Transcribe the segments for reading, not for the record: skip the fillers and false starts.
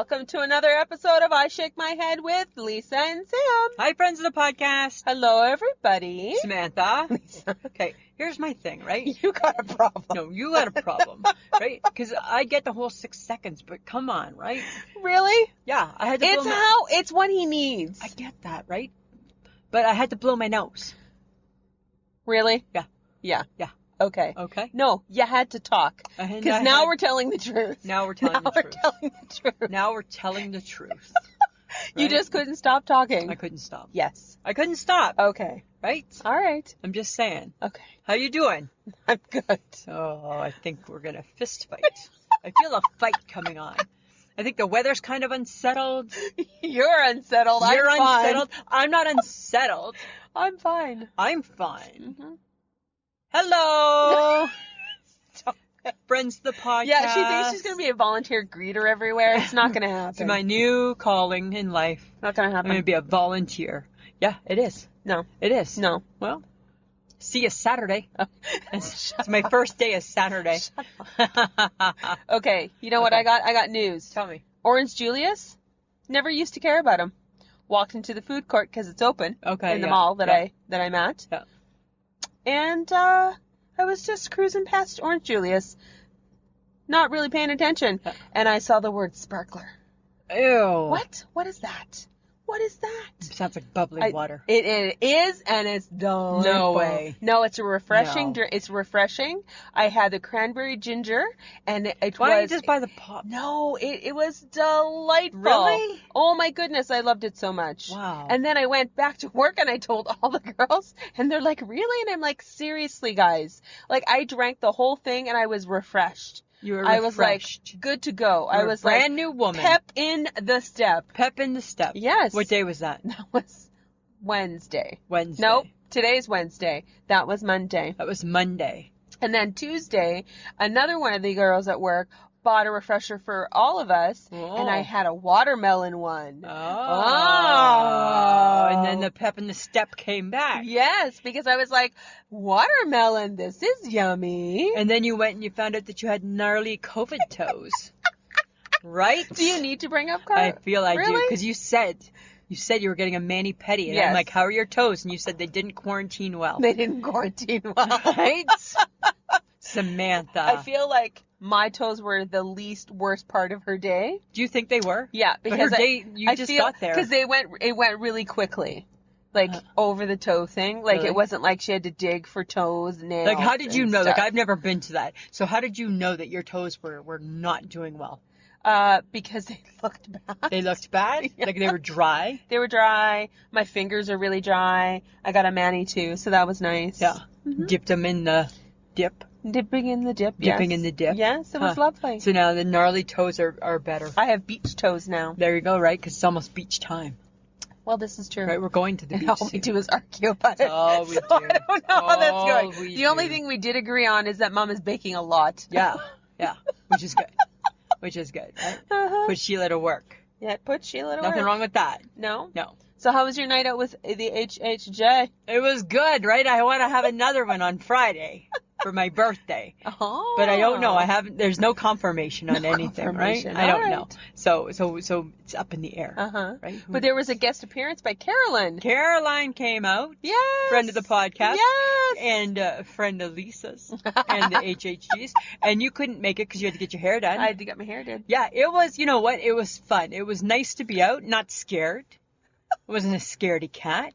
welcome to another episode of I Shake My Head with Lisa and Sam. Hi, friends of the podcast. Hello, everybody. Samantha. Lisa. Okay, here's my thing, right? You got a problem. No, you got a problem, right? Because I get the whole 6 seconds, but come on, right? Really? Yeah, I had to blow It's what he needs. I get that, right? But I had to blow my nose. Really? Yeah. Yeah. Yeah. Okay. Okay? No, you had to talk. Because now we're telling the truth. Now we're telling the truth. Telling the truth. Now we're telling the truth. You Right? just couldn't stop talking. I couldn't stop. Yes. I couldn't stop. Okay. Right? All right. I'm just saying. Okay. How you doing? I'm good. Oh, I think we're going to fist fight. I feel a fight coming on. I think the weather's kind of unsettled. You're unsettled. You're I'm fine. unsettled. I'm not unsettled. I'm fine. I'm fine. Mm-hmm. Hello. Friends of the podcast. Yeah, she thinks she's going to be a volunteer greeter everywhere. It's not going to happen. It's my new calling in life. Not going to I'm happen. going to be a volunteer. Yeah, it is. No. It is. No. Well, see you Saturday. Oh. It's my first day is Saturday. Okay, you know what I got? I got news. Tell me. Orange Julius, never used to care about him. Walked into the food court because it's open Okay. in the yeah, mall that yeah. I'm at. Yeah. And I was just cruising past Orange Julius, not really paying attention, Yeah. and I saw the word sparkler. Ew. What? What is that? What is that? Sounds like bubbly water. It is, and it's delightful. No way. No, it's a refreshing No. drink. It's refreshing. I had the cranberry ginger, and it Why don't you was... just buy the pop? No, it was delightful. Really? Oh my goodness, I loved it so much. Wow. And then I went back to work and I told all the girls, and they're like, really? And I'm like, seriously, guys. Like, I drank the whole thing and I was refreshed. You were I was like, refreshed. good to go. You're I was a brand like, new woman. pep in the step. Pep in the step. Yes. What day was that? That was Wednesday. Wednesday. Nope. Today's Wednesday. That was Monday. That was Monday. And then Tuesday, another one of the girls at work bought a refresher for all of us, and I had a watermelon one. Oh. And then the pep in the step came back. Yes, because I was like, watermelon, this is yummy. And then you went and you found out that you had gnarly COVID toes. Right? Do you need to bring up I feel I do. Really? Because you said you were getting a mani-pedi. And Yes. I'm like, how are your toes? And you said they didn't quarantine well. They didn't quarantine well. Right? Samantha. I feel like my toes were the least worst part of her day. Do you think they were? Yeah, But because her day, you just got there. Because it went really quickly. Like, over the toe thing. Like, Really? it wasn't like she had to dig for toes, nails, Like, how did you and know? Like, stuff. I've never been to that. So how did you know that your toes were not doing well? Because they looked bad. They looked bad? Yeah. Like they were dry? They were dry. My fingers are really dry. I got a mani too, so that was nice. Yeah. Dipped them in the dip. Dipping in the dip. Dipping yes. in the dip. Yes, it was Huh. lovely. So now the gnarly toes are better. I have beach toes now. There you go, right? Because it's almost beach time. Well, this is true. Right? We're going to the And beach all soon. we do is argue about it. Oh, we so do. I don't know how that's Oh, going. we The only do. thing we did agree on is that Mom is baking a lot. Yeah. Yeah. Which is good. Which is good, right? Uh-huh. Put Sheila to work. Yeah, put Sheila to Nothing work. wrong with that. No? No. So how was your night out with the HHJ? It was good, right? I want to have another one on Friday for my birthday. Oh. But I don't know. There's no confirmation on anything, confirmation. right? I don't All know. right. So it's up in the air. Uh-huh. Right? But there was a guest appearance by Carolyn. Caroline came out, Yes. friend of the podcast. Yes. And a friend of Lisa's and the HHG's. And you couldn't make it because you had to get your hair done. I had to get my hair did. Yeah, it was, you know what? It was fun. It was nice to be out, not scared. It wasn't a scaredy cat.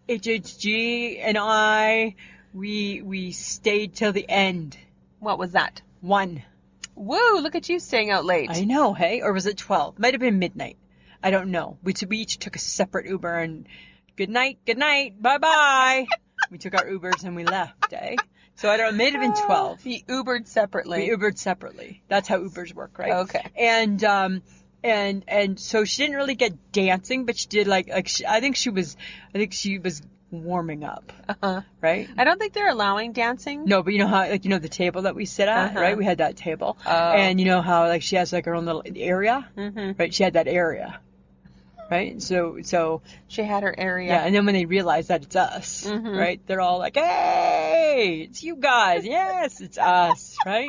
HHG and I, we stayed till the end. What was that? 1. Woo, look at you staying out late. I know, hey? Or was it 12? Might have been midnight. I don't know. We each took a separate Uber and good night, bye-bye. We took our Ubers and we left, eh? So I don't know, it may have been 12. We Ubered separately. We Ubered separately. That's how Ubers work, right? Okay. And so she didn't really get dancing, but she did I think she was warming up, Uh-huh. right? I don't think they're allowing dancing. No, but you know how, the table that we sit at, Uh-huh. right? We had that table. Oh. And you know how, she has, her own little area? Mm-hmm. Right? She had that area. Right? So, She had her area. yeah, and then when they realize that it's us, Mhm. right? They're all like, hey, it's you guys. Yes, it's us, right?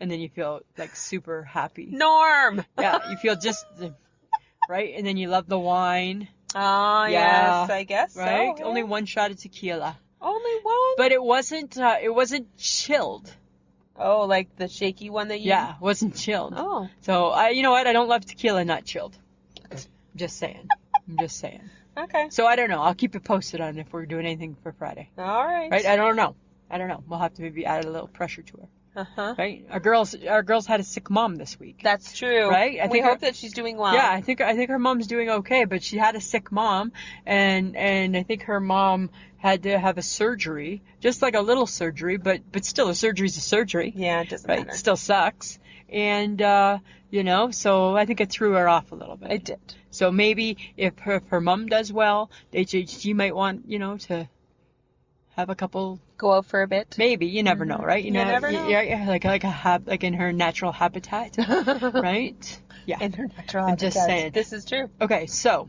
and then you feel like super happy. Norm. Yeah, you feel just right, and then you love the wine. Oh, yes, I guess right. so. Yeah. Only one shot of tequila. Only one. But it wasn't chilled. Oh, like the shaky one that you. Yeah, it wasn't chilled. Oh. So you know what? I don't love tequila not chilled. I'm just saying. Okay. So I don't know. I'll keep it posted on if we're doing anything for Friday. All right. Right? I don't know. We'll have to maybe add a little pressure to her. Uh-huh. Right? Our girls had a sick mom this week. That's true. Right? We hope that she's doing well. Yeah, I think her mom's doing okay, but she had a sick mom, and I think her mom had to have a surgery, just like a little surgery, but still a surgery's a surgery. Yeah, it doesn't right? matter. It still sucks. And so I think it threw her off a little bit. It did. So maybe if her mom does well, she might want, to have a couple. Go out for a bit. Maybe, you never know, right? You never know. Yeah, like in her natural habitat, right? Yeah. In her natural I'm habitat. just saying. This is true. Okay, so,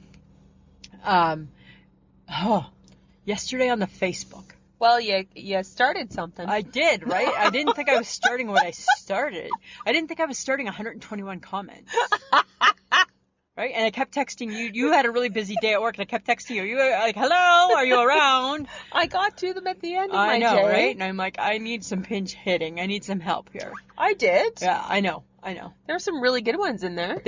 yesterday on the Facebook. Well, you started something. I did, right? I didn't think I was starting what I started. I didn't think I was starting 121 comments. Right? And I kept texting you. You had a really busy day at work, and I kept texting you. You were like, hello, are you around? I got to them at the end of I my know, day. right? And I'm like, I need some pinch hitting. I need some help here. I did. Yeah, I know. There were some really good ones in there.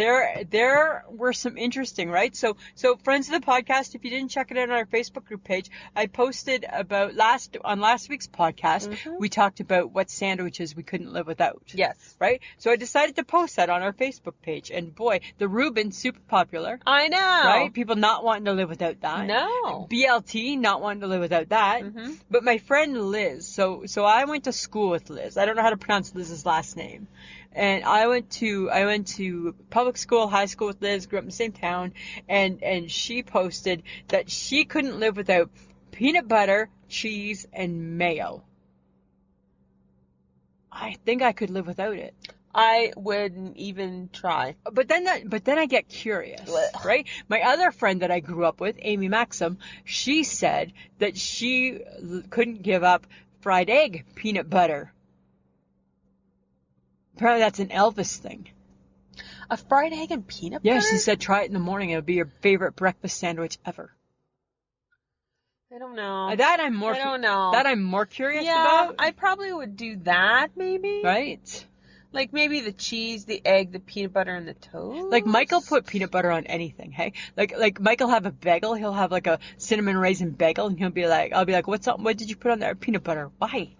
There were some interesting, right? So friends of the podcast, if you didn't check it out on our Facebook group page, I posted about on last week's podcast, we talked about what sandwiches we couldn't live without. Yes. Right? So I decided to post that on our Facebook page, and boy, the Reuben's super popular. I know. Right? People not wanting to live without that. No. BLT not wanting to live without that. But my friend Liz, so I went to school with Liz. I don't know how to pronounce Liz's last name. And I went to public school, high school with Liz, grew up in the same town, and she posted that she couldn't live without peanut butter, cheese, and mayo. I think I could live without it. I wouldn't even try. But then I get curious, right? My other friend that I grew up with, Amy Maxim, she said that she couldn't give up fried egg peanut butter. Apparently that's an Elvis thing. A fried egg and peanut butter? Yeah, she said try it in the morning. It'll be your favorite breakfast sandwich ever. I don't know. That I'm more curious about. I probably would do that maybe. Right? Like maybe the cheese, the egg, the peanut butter, and the toast. Like Michael put peanut butter on anything, hey? Like Michael have a bagel. He'll have like a cinnamon raisin bagel, and I'll be like, what's up? What did you put on there? Peanut butter. Why?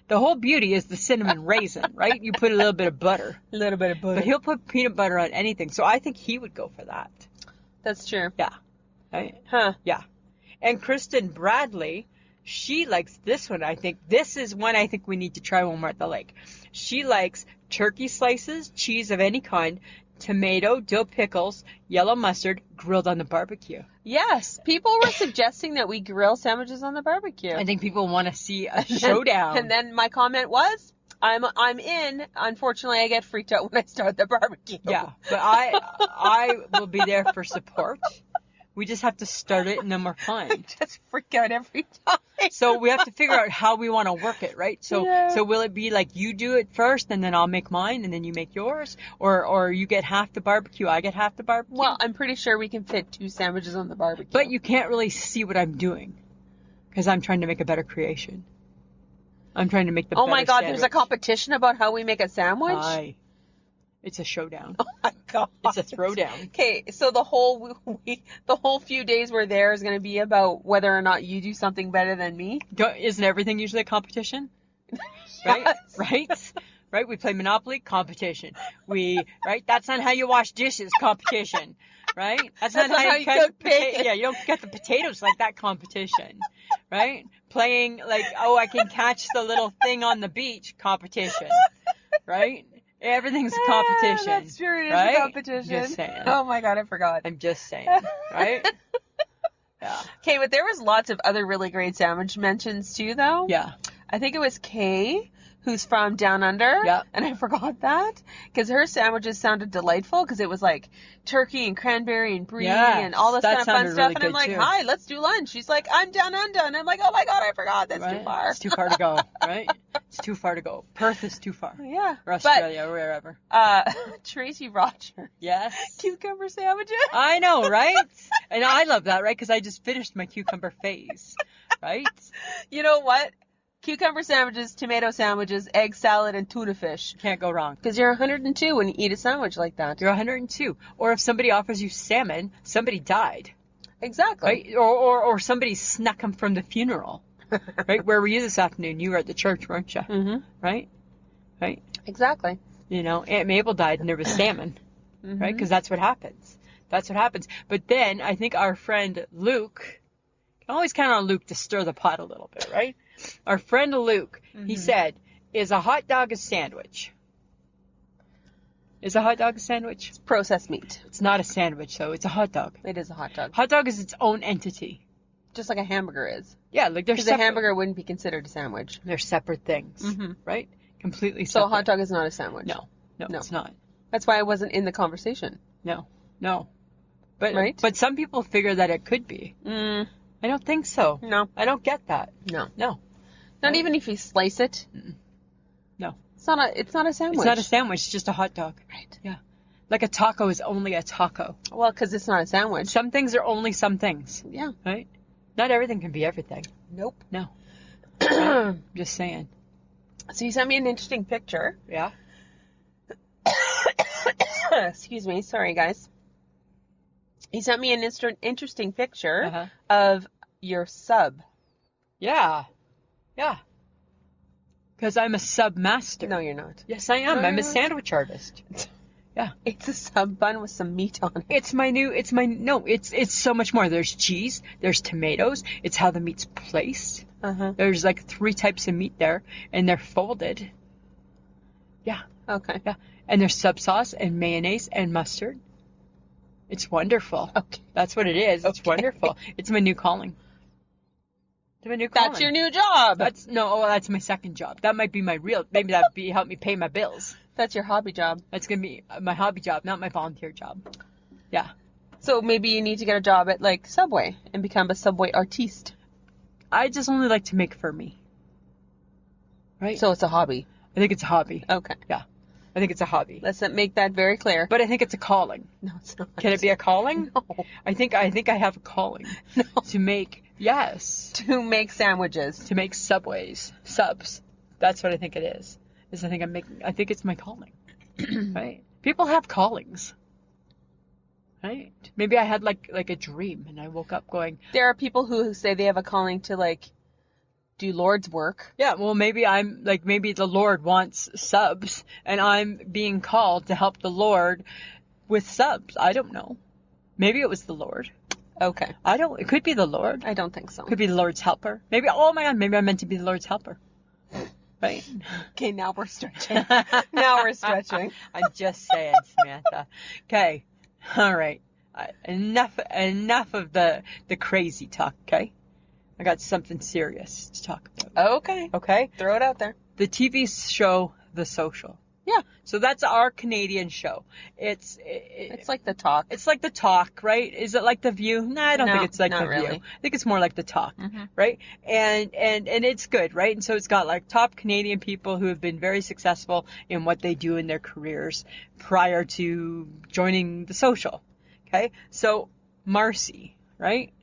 The whole beauty is the cinnamon raisin, right? You put a little bit of butter. A little bit of butter. But he'll put peanut butter on anything. So I think he would go for that. That's true. Yeah. Right? Huh. Yeah. And Kristen Bradley, she likes this one. I think this is one I think we need to try when we're at the lake. She likes turkey slices, cheese of any kind, tomato, dill pickles, yellow mustard, grilled on the barbecue. Yes, people were suggesting that we grill sandwiches on the barbecue. I think people want to see a showdown. And then my comment was, I'm in. Unfortunately, I get freaked out when I start the barbecue. Yeah, but I will be there for support. We just have to start it and then we're fine. Just freak out every time. So we have to figure out how we want to work it, right? So will it be like you do it first and then I'll make mine and then you make yours? Or you get half the barbecue, I get half the barbecue? Well, I'm pretty sure we can fit 2 sandwiches on the barbecue. But you can't really see what I'm doing because I'm trying to make a better creation. I'm trying to make the better my God, sandwich. there's a competition about how we make a sandwich? Aye. It's a showdown. Oh my God. It's a throwdown. Okay, so the whole few days we're there is going to be about whether or not you do something better than me. Isn't everything usually a competition? Right? Yes. Right? Right? We play Monopoly, competition. That's not how you wash dishes, competition. Right? That's not how you cook bacon. Yeah, you don't get the potatoes like that, competition. Right? Playing like, oh, I can catch the little thing on the beach, competition. Right? Everything's a competition. That's true, it is right? a competition. Just saying. Oh my God, I forgot. I'm just saying. Right? Yeah. Okay, but there was lots of other really great sandwich mentions too, though. Yeah. I think it was Kay who's from Down Under. Yeah. And I forgot that because her sandwiches sounded delightful because it was like turkey and cranberry and brie and all this kind of fun stuff. Really and I'm like, too. hi, let's do lunch. She's like, I'm Down Under. And I'm like, oh my God, I forgot. That's too far. It's too far to go, right? It's too far to go. Perth is too far. Yeah. Or Australia, or wherever. Tracy Rogers. Yes. Cucumber sandwiches. I know, right? And I love that, right? Because I just finished my cucumber phase, right? You know what? Cucumber sandwiches, tomato sandwiches, egg salad, and tuna fish. Can't go wrong. Because you're 102 when you eat a sandwich like that. You're 102. Or if somebody offers you salmon, somebody died. Exactly. Right? Or somebody snuck them from the funeral. Right? Where were you this afternoon? You were at the church, weren't you? Mm-hmm. Right? Right? Exactly. You know, Aunt Mabel died and there was salmon. Mm-hmm. Right? Because that's what happens. That's what happens. But then I think our friend Luke, can always count on Luke to stir the pot a little bit, right? Our friend Luke, he said, is a hot dog a sandwich? Is a hot dog a sandwich? It's processed meat. It's not a sandwich, though. It's a hot dog. It is a hot dog. Hot dog is its own entity. Just like a hamburger is. Yeah, like they're Because separate. a hamburger wouldn't be considered a sandwich. They're separate things, right? Completely separate. So a hot dog is not a sandwich. No, it's not. That's why I wasn't in the conversation. No. Right? But some people figure that it could be. I don't think so. No. I don't get that. No. No. Not even if you slice it. No. It's not a sandwich. It's not a sandwich. It's just a hot dog. Right. Yeah. Like a taco is only a taco. Well, because it's not a sandwich. Some things are only some things. Yeah. Right? Not everything can be everything. Nope. No. Right? Just saying. So you sent me an interesting picture. Yeah. Excuse me. Sorry, guys. He sent me an interesting picture Uh-huh. of your sub. Yeah. Yeah. Because I'm a sub master. No, you're not. Yes, I am. I'm a sandwich artist. Yeah. It's a sub bun with some meat on it. It's so much more. There's cheese, there's tomatoes, it's how the meat's placed. There's like 3 types of meat there, and they're folded. Yeah. Okay. Yeah. And there's sub sauce and mayonnaise and mustard. It's wonderful. Okay. That's what it is. It's wonderful. It's my new calling. It's my new calling. That's your new job. That's my second job. That might be my real, maybe that would help me pay my bills. That's your hobby job. That's going to be my hobby job, not my volunteer job. Yeah. So maybe you need to get a job at like Subway and become a Subway artiste. I just only like to make for me. Right? So it's a hobby. I think it's a hobby. Okay. Yeah. I think it's a hobby. Let's make that very clear. But I think it's a calling. No, it's not. Can it be a calling? No. I think I have a calling. No. To make, yes. To make sandwiches. To make subs. That's what I think it is. I think it's my calling. Right? People have callings. Right? Maybe I had like a dream and I woke up going, There are people who say they have a calling to like do Lord's work. yeah, well maybe maybe the Lord wants subs and I'm being called to help the Lord with subs. I don't know. Maybe it was the Lord. Okay. It could be the Lord. I don't think so. Could be the Lord's helper. Maybe, oh my God, maybe I'm meant to be the Lord's helper. Right? Okay, now we're stretching. Now we're stretching. I'm just saying, Samantha. Okay. All right. Enough of the crazy talk, okay? I got something serious to talk about. Okay. Okay? Throw it out there. The TV show The Social. Yeah. So that's our Canadian show. It's like The Talk. It's like The Talk, right? Is it like The View? No, I don't think it's like not The really. View. I think it's more like The Talk, right? And it's good, right? And so it's got like top Canadian people who have been very successful in what they do in their careers prior to joining The Social. Okay? So Marci, right?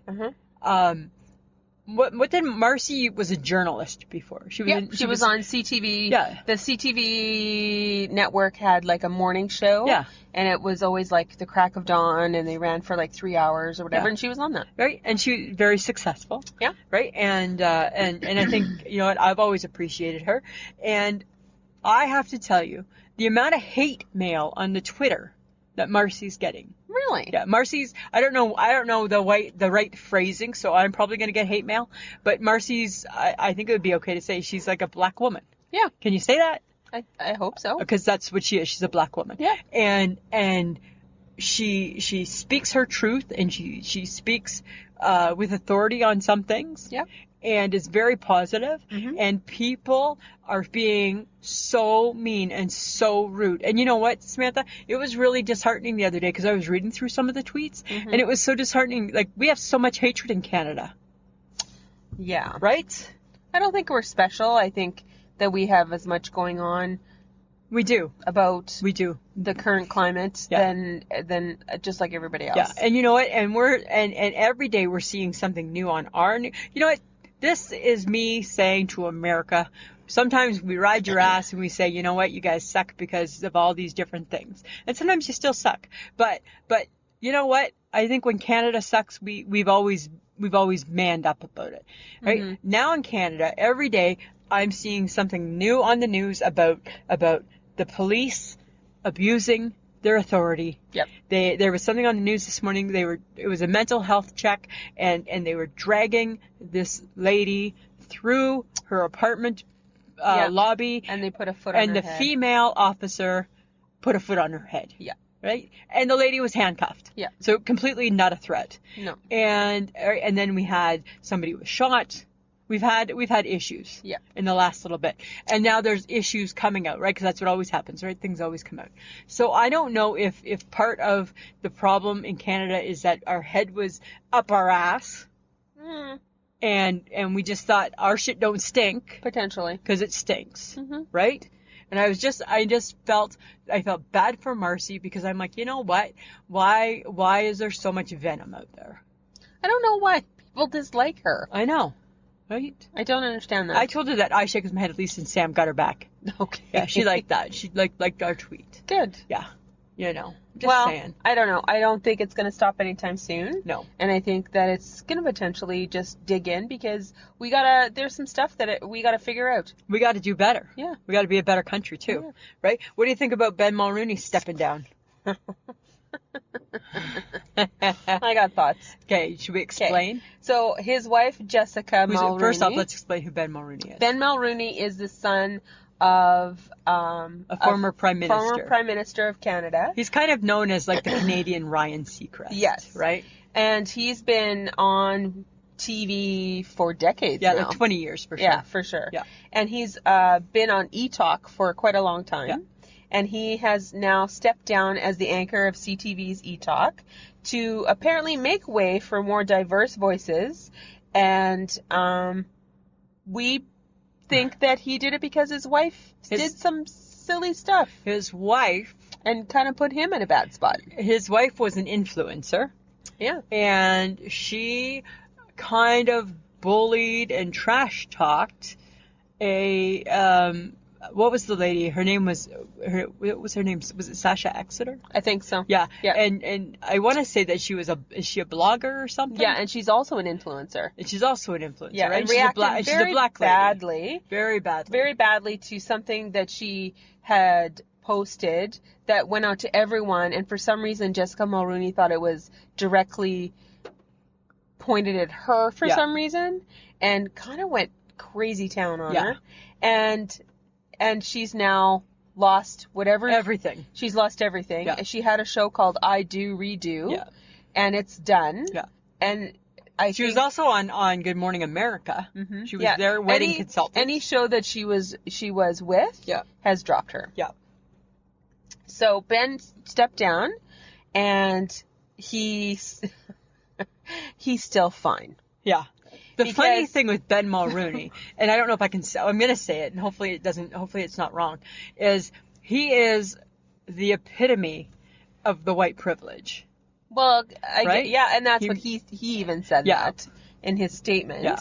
What did Marci was a journalist before? She was on CTV. Yeah. The CTV network had like a morning show. Yeah. And it was always like the crack of dawn and they ran for like 3 hours or whatever. Yeah. And she was on that. Right. And she was very successful. Yeah. Right. And I think, you know what, I've always appreciated her. And I have to tell you, the amount of hate mail on the Twitter that Marci's getting. Really? Yeah, Marci's, I don't know the right phrasing, so I'm probably going to get hate mail, but Marci's, I think it would be okay to say she's like a black woman. Yeah. Can you say that? I hope so. Because that's what she is. She's a black woman. Yeah. And she speaks her truth and she speaks with authority on some things. Yeah. and it's very positive, Mhm. and people are being so mean and so rude. And you know what, Samantha? It was really disheartening the other day because I was reading through some of the tweets, Mhm. and it was so disheartening. Like, we have so much hatred in Canada, Yeah. right? I don't think we're special. I think that we have as much going on We do. about We do. the current climate Yeah. than just like everybody else. Yeah, and you know what? And and every day we're seeing something new on our new. You know what? This is me saying to America. Sometimes we ride your ass and we say, you know what, you guys suck because of all these different things. And sometimes you still suck. But you know what? I think when Canada sucks, we've always manned up about it. Right? Mhm. Now in Canada, every day I'm seeing something new on the news about the police abusing their authority. Yep. There was something on the news this morning. It was a mental health check, and they were dragging this lady through her apartment lobby, And they put a foot on and her the head. female officer put a foot on her head. Yeah. Right? And the lady was handcuffed. Yeah. So completely not a threat. No. And then we had somebody was shot. We've had issues Yeah. in the last little bit. And now there's issues coming out, right? Because that's what always happens, right? Things always come out. So I don't know if part of the problem in Canada is that our head was up our ass Mm, and we just thought our shit don't stink potentially. because it stinks, Mhm. right? And I felt bad for Marci because I'm like, you know what? Why is there so much venom out there? I don't know why people dislike her. I know, right? I don't understand that. I told her that I shake my head at least, and Sam got her back. Okay. Yeah, she liked that. She liked our tweet. Good. Yeah, you know, just Well, saying. I don't know. I don't think it's going to stop anytime soon. No. And I think that it's going to potentially just dig in because there's some stuff that we got to figure out. We got to do better. Yeah. We got to be a better country too, Yeah. right? What do you think about Ben Mulroney stepping down? I got thoughts. Okay, should we explain? So his wife, Jessica Mulroney. First off, let's explain who Ben Mulroney is. Ben Mulroney is the son of a former prime minister. Former Prime Minister of Canada. He's kind of known as like the Canadian Ryan Seacrest. Yes. Right? And he's been on TV for decades Yeah, now. like 20 years for sure. Yeah, for sure. Yeah. And he's been on E-Talk for quite a long time. Yeah. And he has now stepped down as the anchor of CTV's E-Talk to apparently make way for more diverse voices. And we think that he did it because his wife did some silly stuff His wife and kind of put him in a bad spot. was an influencer. Yeah. And she kind of bullied and trash talked what was the lady? Her name was what was her name? Was it Sasha Exeter? I think so. Yeah. Yeah. And I want to say that is she a blogger or something? Yeah, and she's also an influencer. And she's also an influencer, Yeah, right? and She's reacted she's a very black lady. badly. Very badly. Very badly to something that she had posted that went out to everyone, and for some reason Jessica Mulroney thought it was directly pointed at her for some reason, and kind of went crazy town on her. And she's now lost everything. She's lost everything. Yeah. She had a show called I Do Redo. Yeah. And it's done. Yeah. And She was also on Good Morning America. Mm-hmm. She was their wedding consultant. Any show that she was with has dropped her. Yeah. So Ben stepped down, and he's still fine. Yeah. The funny thing with Ben Mulroney, and I don't know if I can say, I'm going to say it, and hopefully it's not wrong, is he is the epitome of the white privilege. Well, right? And that's what he even said that in his statement. Yeah.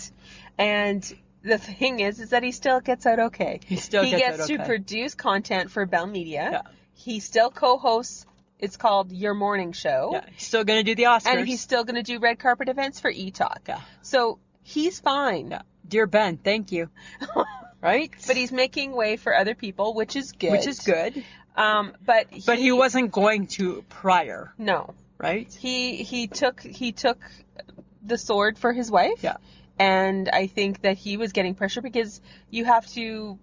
And the thing is that he still gets out okay. He gets to produce content for Bell Media. Yeah. He still co-hosts. It's called Your Morning Show. Yeah. He's still going to do the Oscars. And he's still going to do red carpet events for E-Talk. Yeah. So he's fine. Yeah. Dear Ben, thank you. Right? But he's making way for other people, which is good. But he wasn't going to prior. No. Right? He took the sword for his wife. Yeah. And I think that he was getting pressure because you have to,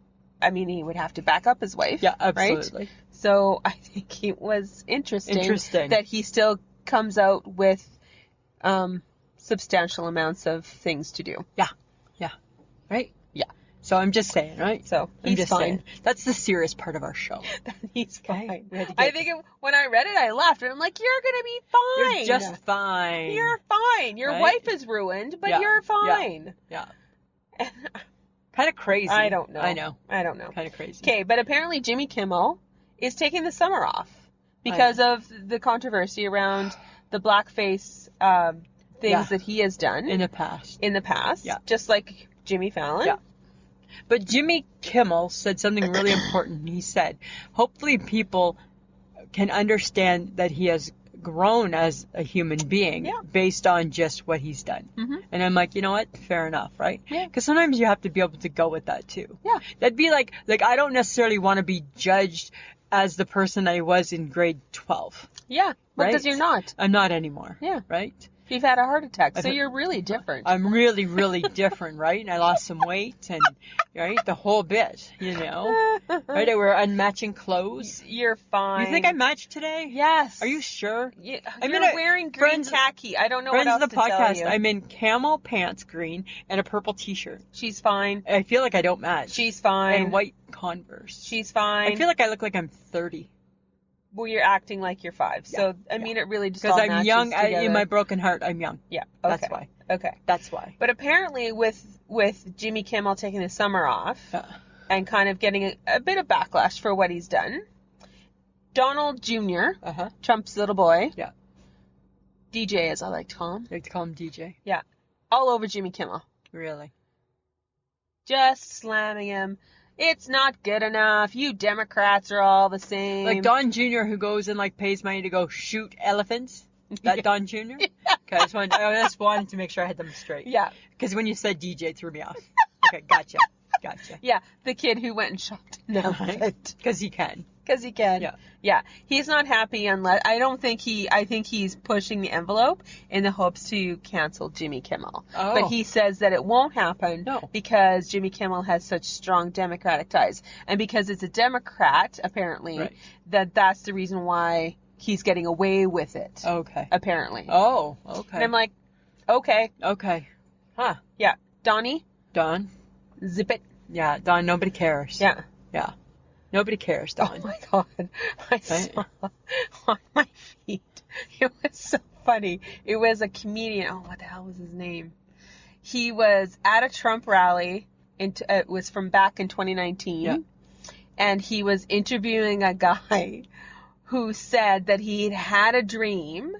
he would have to back up his wife. Yeah, absolutely. Right? So I think it was interesting that he still comes out with substantial amounts of things to do. Yeah. Yeah. Right? Yeah. So I'm just saying, right? So I'm he's just fine. saying. That's the serious part of our show. He's Okay? fine. We had to I get- think when I read it, I laughed. And I'm like, you're going to be fine. You're just fine. You're fine. Your Right? wife is ruined, but Yeah. you're fine. Yeah. Kind of crazy. I don't know. I know. Kind of crazy. Okay, but apparently Jimmy Kimmel is taking the summer off because of the controversy around the blackface things that he has done In the past. Yeah. Just like Jimmy Fallon. Yeah. But Jimmy Kimmel said something really important. He said, hopefully people can understand that he has grown as a human being based on just what he's done. Mm-hmm. And I'm like, you know what? Fair enough, right? Yeah. Because sometimes you have to be able to go with that too. Yeah. That'd be like I don't necessarily want to be judged as the person I was in grade 12. Yeah. Right? Because you're not. I'm not anymore. Yeah. Right? You've had a heart attack, so you're really different. I'm really, really different, right? And I lost some weight and, right, the whole bit, you know? Right? I wear unmatching clothes. You're fine. You think I matched today? Yes. Are you sure? You're I'm wearing green khaki. I don't know what Friends else of the to tell podcast, you. I'm in camel pants green and a purple t-shirt. She's fine. I feel like I don't match. She's fine. And white Converse. She's fine. I feel like I look like I'm 30. Well, you're acting like you're 5. So, I mean, it really just all Because I'm matches young, together. in my broken heart, I'm young. Yeah. Okay. That's why. Okay. That's why. But apparently with Jimmy Kimmel taking the summer off and kind of getting a bit of backlash for what he's done, Donald Jr., Trump's little boy, DJ as I like to call him. I like to call him DJ. Yeah. All over Jimmy Kimmel. Really? Just slamming him. It's not good enough. You Democrats are all the same. Like Don Jr. who goes and like pays money to go shoot elephants. That Don Jr. Okay, I just wanted to make sure I had them straight. Yeah. Because when you said DJ, it threw me off. Okay, gotcha. Yeah, the kid who went and shot an elephant. Because he can. Because he can. Yeah. Yeah. He's not happy unless, I think he's pushing the envelope in the hopes to cancel Jimmy Kimmel. Oh. But he says that it won't happen because Jimmy Kimmel has such strong Democratic ties. And because it's a Democrat, apparently, that's the reason why he's getting away with it. Okay. Apparently. Oh, okay. And I'm like, okay. Okay. Huh. Yeah. Donnie? Don? Zip it. Yeah, Don, nobody cares. Yeah. Yeah. Nobody cares, Don. Oh my God. I saw on my feed. It was so funny. It was a comedian. Oh, what the hell was his name? He was at a Trump rally. It was from back in 2019. Yeah. And he was interviewing a guy who said that he had a dream.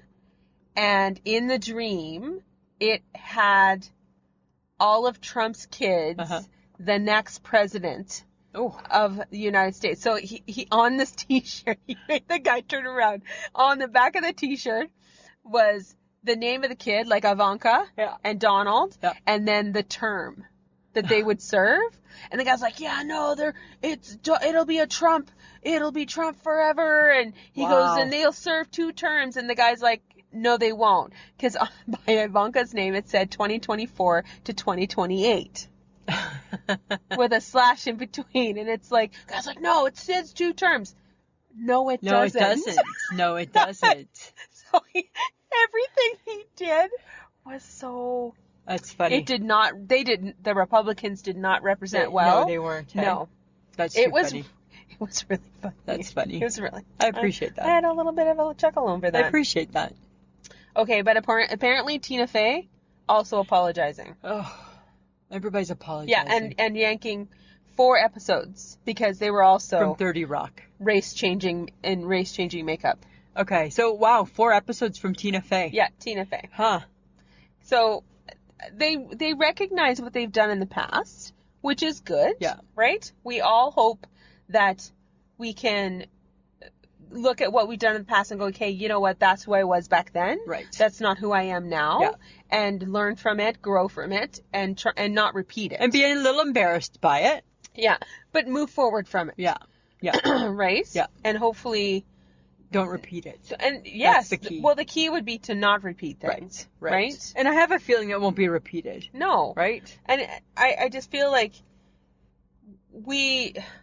And in the dream, it had all of Trump's kids, the next president of the United States. So he on this t-shirt, he made the guy turn around. On the back of the t-shirt was the name of the kid, like Ivanka and Donald, and then the term that they would serve. And the guy's like, yeah, no, it'll be Trump forever. And he goes, and they'll serve 2 terms. And the guy's like, no, they won't. Because by Ivanka's name, it said 2024 to 2028. With a slash in between. And it's like, the guy's like, no, it says 2 terms. No, it doesn't. No, it doesn't. So everything he did was so... That's funny. The Republicans did not represent well. No, they weren't. Hey? No. That's too funny. It was really funny. That's funny. It was really... I appreciate that. I had a little bit of a chuckle over that. I appreciate that. Okay, but apparently Tina Fey also apologizing. Oh, everybody's apologizing. Yeah, and yanking 4 episodes because they were also... From 30 Rock. Race-changing makeup. Okay, so, wow, 4 episodes from Tina Fey. Yeah, Tina Fey. Huh. So... They recognize what they've done in the past, which is good. Yeah. Right? We all hope that we can look at what we've done in the past and go, okay, you know what? That's who I was back then. Right. That's not who I am now. Yeah. And learn from it, grow from it, and not repeat it. And be a little embarrassed by it. Yeah. But move forward from it. Yeah. Yeah. Right? Yeah. And hopefully... Don't repeat it. And yes, that's the key. Well, the key would be to not repeat things. Right? And I have a feeling it won't be repeated. No. Right? And I just feel like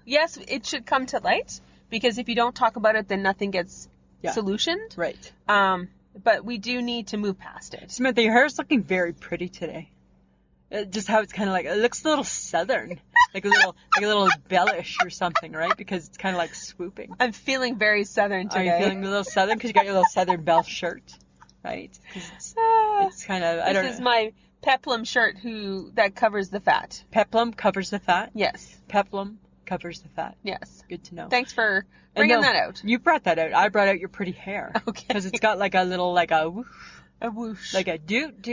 yes, it should come to light, because if you don't talk about it, then nothing gets solutioned. Right. But we do need to move past it. Samantha, your hair is looking very pretty today. Just how it's kind of like, it looks a little southern, like a little bellish or something, right? Because it's kind of like swooping. I'm feeling very southern today. Are you feeling a little southern? Because you got your little Southern Belle shirt, right? Because it's kind of, I don't know. This is my peplum shirt that covers the fat. Peplum covers the fat? Yes. Peplum covers the fat. Yes. Good to know. Thanks for bringing that out. You brought that out. I brought out your pretty hair. Okay. Because it's got like a little, like a whoosh. A whoosh. Like a doot.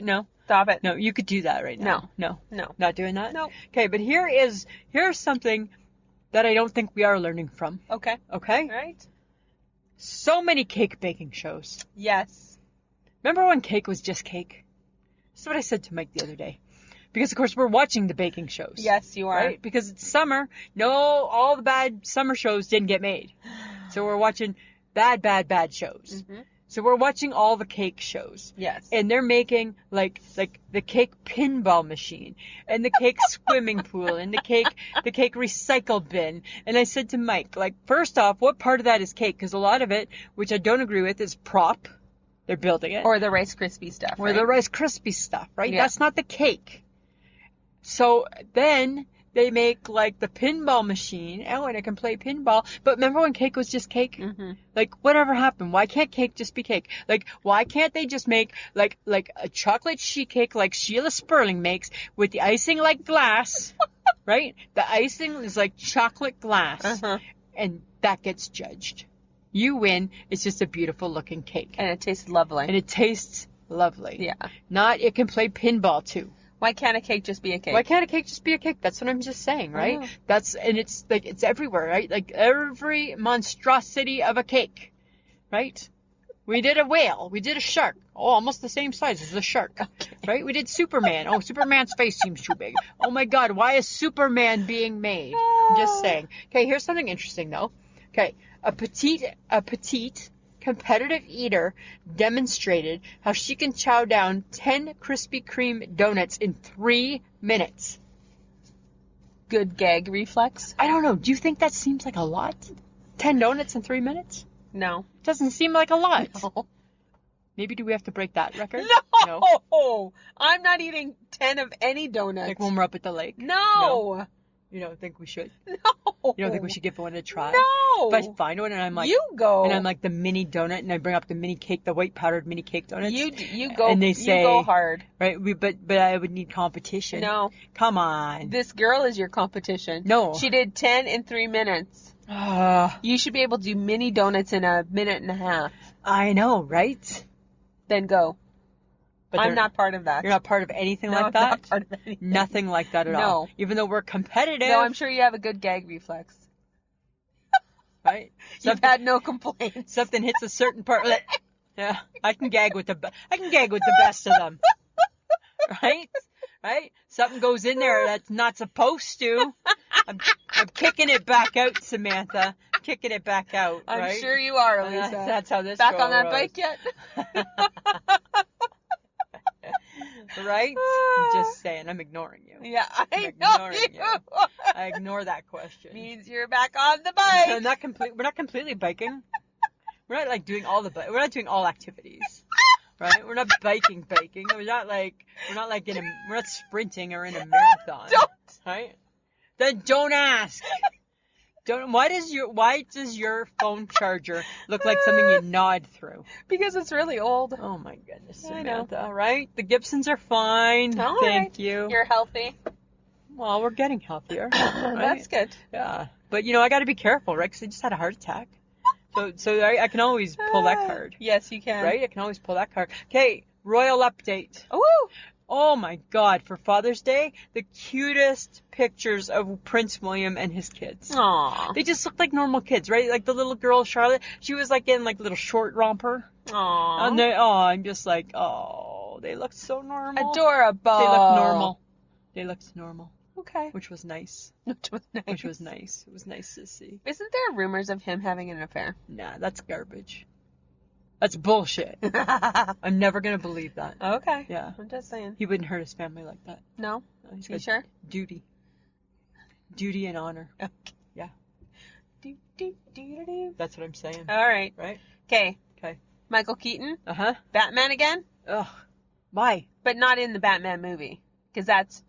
No. Stop it. No, you could do that right now. No. Not doing that? No. Okay, but here's something that I don't think we are learning from. Okay. Okay? Right? So many cake baking shows. Yes. Remember when cake was just cake? That's what I said to Mike the other day. Because, of course, we're watching the baking shows. Yes, you are. Right? Because it's summer. No, all the bad summer shows didn't get made. So we're watching bad shows. Mm-hmm. So we're watching all the cake shows. Yes. And they're making like the cake pinball machine and the cake swimming pool and the cake recycle bin. And I said to Mike, like, first off, what part of that is cake? Because a lot of it, which I don't agree with, is prop. They're building it. Or the Rice Krispie stuff. Or the Rice Krispie stuff, right? Yeah. That's not the cake. So then they make like the pinball machine. Oh, and I can play pinball. But remember when cake was just cake? Mm-hmm. Like, whatever happened? Why can't cake just be cake? Like, why can't they just make like a chocolate sheet cake like Sheila Sperling makes with the icing like glass, right? The icing is like chocolate glass, and that gets judged. You win. It's just a beautiful looking cake, and it tastes lovely. Yeah. Not it can play pinball too. Why can't a cake just be a cake? Why can't a cake just be a cake? That's what I'm just saying, right? And it's like, it's everywhere, right? Like every monstrosity of a cake, right? We did a whale. We did a shark. Oh, almost the same size as the shark, right? We did Superman. Oh, Superman's face seems too big. Oh my God, why is Superman being made? I'm just saying. Okay, here's something interesting though. Okay, a petite competitive eater demonstrated how she can chow down 10 Krispy Kreme donuts in 3 minutes. Good gag reflex? I don't know. Do you think that seems like a lot? 10 donuts in 3 minutes? No. Doesn't seem like a lot. No. Maybe do we have to break that record? No. I'm not eating 10 of any donuts. Like when we're up at the lake? No. You don't think we should? No. You don't think we should give one a try? No. If I find one and I'm like, you go. And I'm like the mini donut, and I bring up the mini cake, the white powdered mini cake donuts. You go. And they say, you go hard. Right? But I would need competition. No. Come on. This girl is your competition. No. She did 10 in 3 minutes. You should be able to do mini donuts in a minute and a half. I know, right? Then go. But I'm not part of that. You're not part of anything like that? I'm not part of anything. Nothing like that at all. Even though we're competitive. No, I'm sure you have a good gag reflex. Right? You've had no complaints. Something hits a certain part. Yeah, I can gag with the best of them. Right? Right? Something goes in there that's not supposed to. I'm kicking it back out, Samantha. Kicking it back out. Right? I'm sure you are, Lisa. That's how this back on that bike yet? Right? Just saying. I'm ignoring you. Yeah, I know you. I ignore that question. Means you're back on the bike. We're not completely biking. We're not like doing we're not doing all activities. Right? We're not biking. We're not sprinting or in a marathon. Don't. Right? Then don't ask. Why does your phone charger look like something you gnawed through? Because it's really old. Oh my goodness, Samantha. All right, the Gibsons are fine. All Thank right. you. You're healthy. Well, we're getting healthier. Right? That's good. Yeah, but I got to be careful, right? Because I just had a heart attack. So I can always pull that card. Yes, you can. Right? I can always pull that card. Okay, royal update. Woo! Oh my God, for Father's Day, the cutest pictures of Prince William and his kids. Aww. They just look like normal kids, right? Like the little girl, Charlotte, she was like in like a little short romper. Aww. And I'm just like, they look so normal. Adorable. They looked normal. Okay. Which was nice. Which was nice. It was nice to see. Isn't there rumors of him having an affair? Nah, that's garbage. That's bullshit. I'm never going to believe that. Okay. Yeah. I'm just saying. He wouldn't hurt his family like that. No? He's You sure? Duty and honor. Okay. Yeah. Do. That's what I'm saying. All right. Right? Okay. Michael Keaton, Uh-huh. Batman again, Ugh. Why? but not in the Batman movie, because that's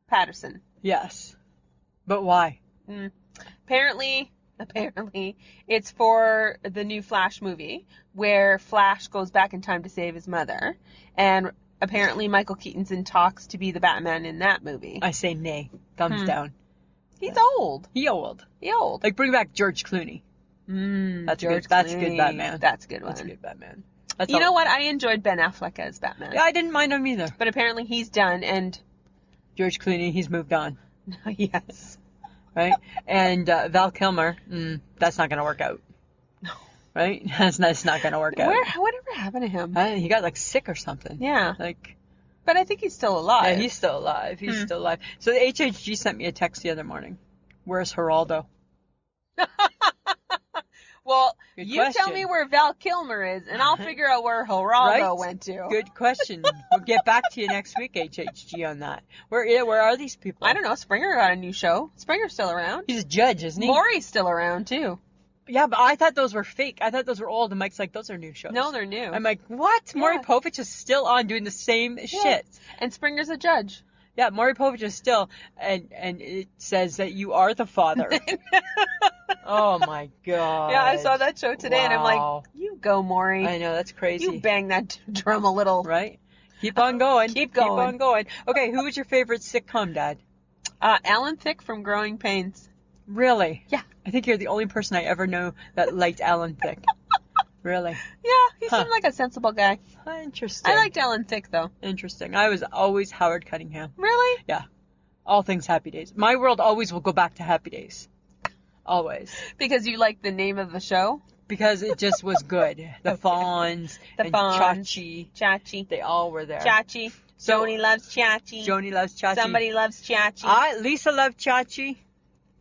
Patterson. Yes. But why? Apparently, it's for the new Flash movie, where Flash goes back in time to save his mother, and apparently Michael Keaton's in talks to be the Batman in that movie. I say nay. Thumbs down. He's old. He old. He old. Like, bring back George Clooney. That's good. That's a good Batman. That's a good one. That's a good Batman. That's You know what? I enjoyed Ben Affleck as Batman. Yeah, I didn't mind him either. But apparently he's done, and George Clooney, he's moved on. yes. Right? And Val Kilmer, that's not going to work out. No. Right? That's not going to work out. Whatever happened to him? He got, like, sick or something. Yeah. Like, But I think he's still alive. yeah, he's still alive. He's still alive. So the HHG sent me a text the other morning. Where's Geraldo? Well, Good you tell question. me where Val Kilmer is, and I'll figure out where Geraldo went to. Good question. We'll get back to you next week, HHG, on that. Where are these people? I don't know. Springer got a new show. Springer's still around. He's a judge, isn't he? Maury's still around, too. Yeah, but I thought those were fake. I thought those were old. And Mike's like, those are new shows. No, they're new. I'm like, what? Yeah. Maury Povich is still on doing the same shit. And Springer's a judge. Yeah, Maury Povich is still, and it says that you are the father. Oh my god. Yeah, I saw that show today, and I'm Wow. like, you go, Maury. I know, that's crazy. You bang that drum a little. Right? Keep on going. Keep going. Keep on going. Okay, who was your favorite sitcom, Dad? Alan Thicke from Growing Pains. Really? Yeah. I think you're the only person I ever know that liked Alan Thicke. Really? Yeah, he seemed like a sensible guy. Interesting. I liked Alan Thicke, though. Interesting. I was always Howard Cunningham. Really? Yeah. All things Happy Days. My world always will go back to Happy Days. Always. Because you liked the name of the show? Because it just was good. The Fawns, The and Fawns. Chachi, Chachi. they all were there. Chachi. So- Joni loves Chachi. Joni loves Chachi. Somebody loves Chachi. Lisa loved Chachi.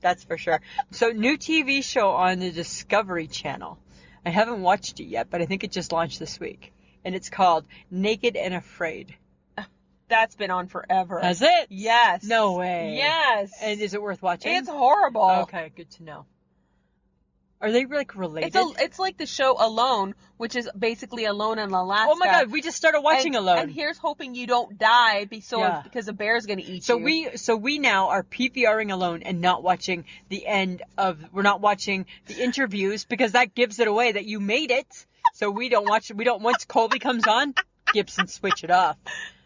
That's for sure. So, new TV show on the Discovery Channel. I haven't watched it yet, but I think it just launched this week. And it's called Naked and Afraid. That's been on forever. Has it? Yes. No way. Yes. And is it worth watching? It's horrible. Okay, good to know. Are they like related? It's like the show Alone, which is basically Alone in Alaska. Oh my god, we just started watching Alone. And here's hoping you don't die Yeah. because a bear's going to eat So you. we now are PVRing Alone and not watching we're not watching the interviews because that gives it away that you made it. So we don't once Colby comes on, Gibson switch it off.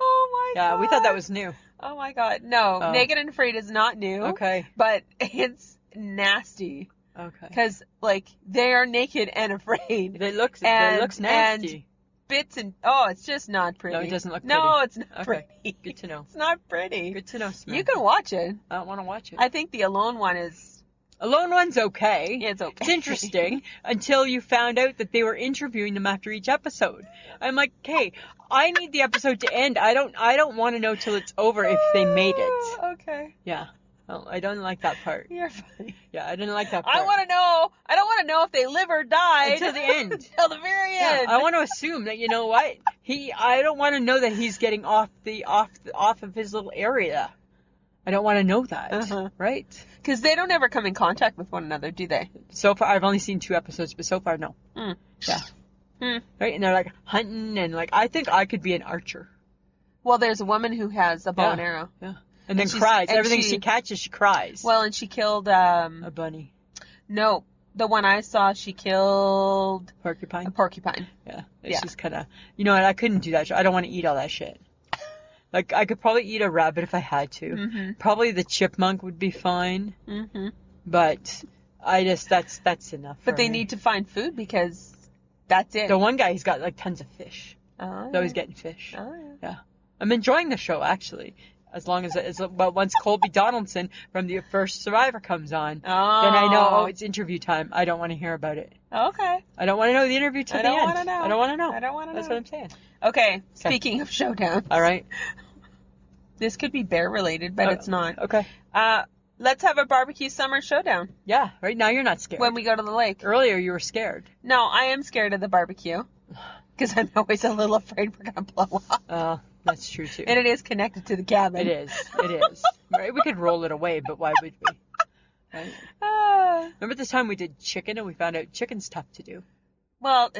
Oh my god. Yeah, we thought that was new. Oh my god. No, Oh. Naked and Afraid is not new. Okay. But it's nasty. Okay. Because, like, they are naked and afraid. It looks nasty. And bits and... it's just not pretty. No, it doesn't look No, pretty. it's not Okay. pretty. Good to know. It's not pretty. Good to know, Samantha. You can watch it. I don't want to watch it. I think the Alone one is... Alone one's okay. Yeah, it's okay. It's interesting until you found out that they were interviewing them after each episode. I'm like, hey, I need the episode to end. I don't want to know till it's over if they made it. Okay. Yeah. Oh, I don't like that part. You're funny. Yeah, I didn't like that part. I don't want to know if they live or die. Until the end. Until the very Yeah, end. I want to assume that, you know what? I don't want to know that he's getting off of his little area. I don't want to know that. Uh-huh. Right? Because they don't ever come in contact with one another, do they? So far, I've only seen 2 episodes, but so far, no. Mm. Yeah. Mm. Right? And they're like hunting and like, I think I could be an archer. Well, there's a woman who has a bow Yeah. and arrow. Yeah. And then she's- cries. and Everything she- she catches, she cries. Well, and she killed, A bunny. no, the one I saw, she killed a Porcupine. porcupine. Yeah. Yeah. It's just kind of, you know what? I couldn't do that. I don't want to eat all that shit. Like, I could probably eat a rabbit if I had to. Mm-hmm. Probably the chipmunk would be fine. Mm-hmm. But that's enough. But for they me. need to find food because that's it. The one guy, he's got like tons of fish. Oh, He's always getting fish. Oh, yeah. Yeah. I'm enjoying the show, actually. As long as but once Colby Donaldson from The First Survivor comes on, Oh. then I know, it's interview time. I don't want to hear about it. Okay. I don't want to know the interview till I the don't end. wanna know. I don't want to know. I don't want to know. That's what I'm saying. Okay. Speaking of showdown, All right. this could be bear related, but it's not. Okay. Let's have a barbecue summer showdown Yeah. Right now you're not scared. when we go to the lake. Earlier you were scared. No, I am scared of the barbecue because I'm always a little afraid we're gonna blow up. That's true too. And it is connected to the cabin. It is. It is. Right? We could roll it away, but why would we? Right? Ah. Remember this time we did chicken and we found out chicken's tough to do. Well,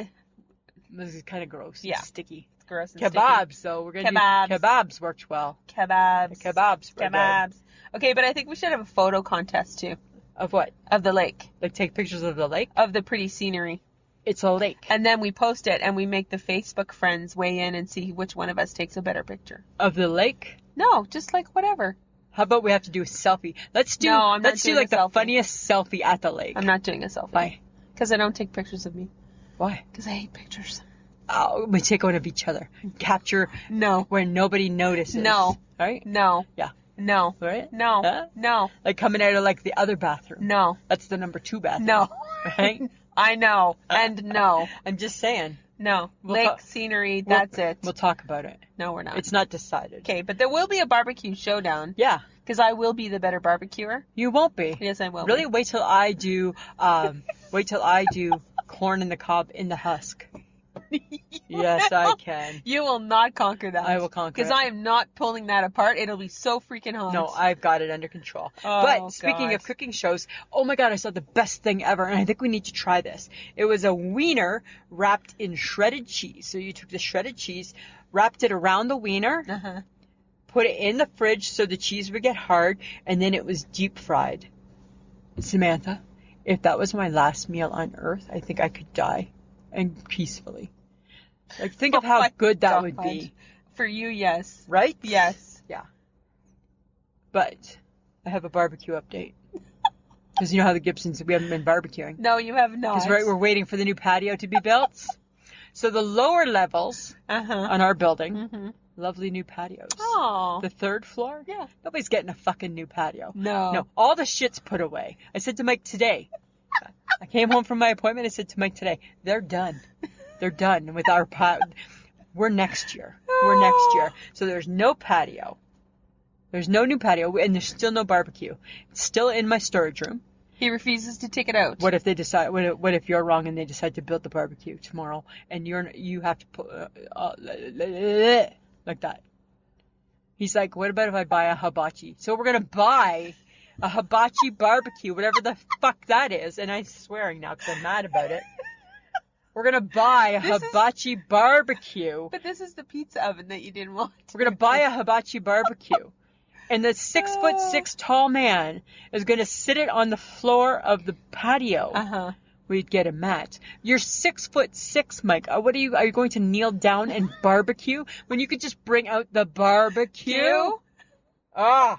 This is kind of gross. Yeah. And sticky. It's gross and Kebabs, though. We're going to do kebabs worked well. sticky. Kebabs. Kebabs were Kebabs. Okay, but I think we should have a photo contest, too. Of what? Of the lake. Like take pictures of the lake? Of the pretty scenery. It's a lake. And then we post it, and we make the Facebook friends weigh in and see which one of us takes a better picture. Of the lake? No, just like whatever. How about we have to do a selfie? Let's do like the funniest selfie at the lake. I'm not doing a selfie. Why? Because I don't take pictures of me. Why? Because I hate pictures. Oh, we take one of each other. Capture where nobody notices. No. Right? No. Yeah. No. Right? No. Huh? No. Like coming out of like the other bathroom. No. That's the number 2 bathroom. No. Right? I know. And no. I'm just saying. No. Lake scenery, that's it. We'll talk about it. No, we're not. It's not decided. Okay, but there will be a barbecue showdown. Yeah. Because I will be the better barbecuer. You won't be. Yes, I will. Really? Wait till I do corn in the cob in the husk. Yes, I can. You will not conquer that. I will conquer it. Because I am not pulling that apart. It'll be so freaking hot. No, I've got it under control. Oh, but speaking of cooking shows, oh my God, I saw the best thing ever, and I think we need to try this. It was a wiener wrapped in shredded cheese. So you took the shredded cheese, wrapped it around the wiener, put it in the fridge so the cheese would get hard, and then it was deep fried. Samantha, if that was my last meal on earth, I think I could die, and peacefully. Like, think of how good that would be. For you, yes. Right? Yes. Yeah. But I have a barbecue update. Because you know how the Gibsons, we haven't been barbecuing. No, you have not. Because we're waiting for the new patio to be built. So the lower levels on our building, lovely new patios. Oh. The 3rd floor? Yeah. Nobody's getting a fucking new patio. No. No, all the shit's put away. I said to Mike today, I came home from my appointment, I said to Mike today, they're done. They're done with our We're next year. So there's no patio. There's no new patio, and there's still no barbecue. It's still in my storage room. He refuses to take it out. What if they decide? What if you're wrong and they decide to build the barbecue tomorrow, and you have to put like that? He's like, what about if I buy a hibachi? So we're gonna buy a hibachi barbecue, whatever the fuck that is, and I'm swearing now because I'm mad about it. We're going to buy a hibachi barbecue. But this is the pizza oven that you didn't want. We're going to buy a hibachi barbecue. And the 6'6" tall man is going to sit it on the floor of the patio. We'd get a mat. You're 6'6", Mike. What are you going to kneel down and barbecue when you could just bring out the barbecue? Oh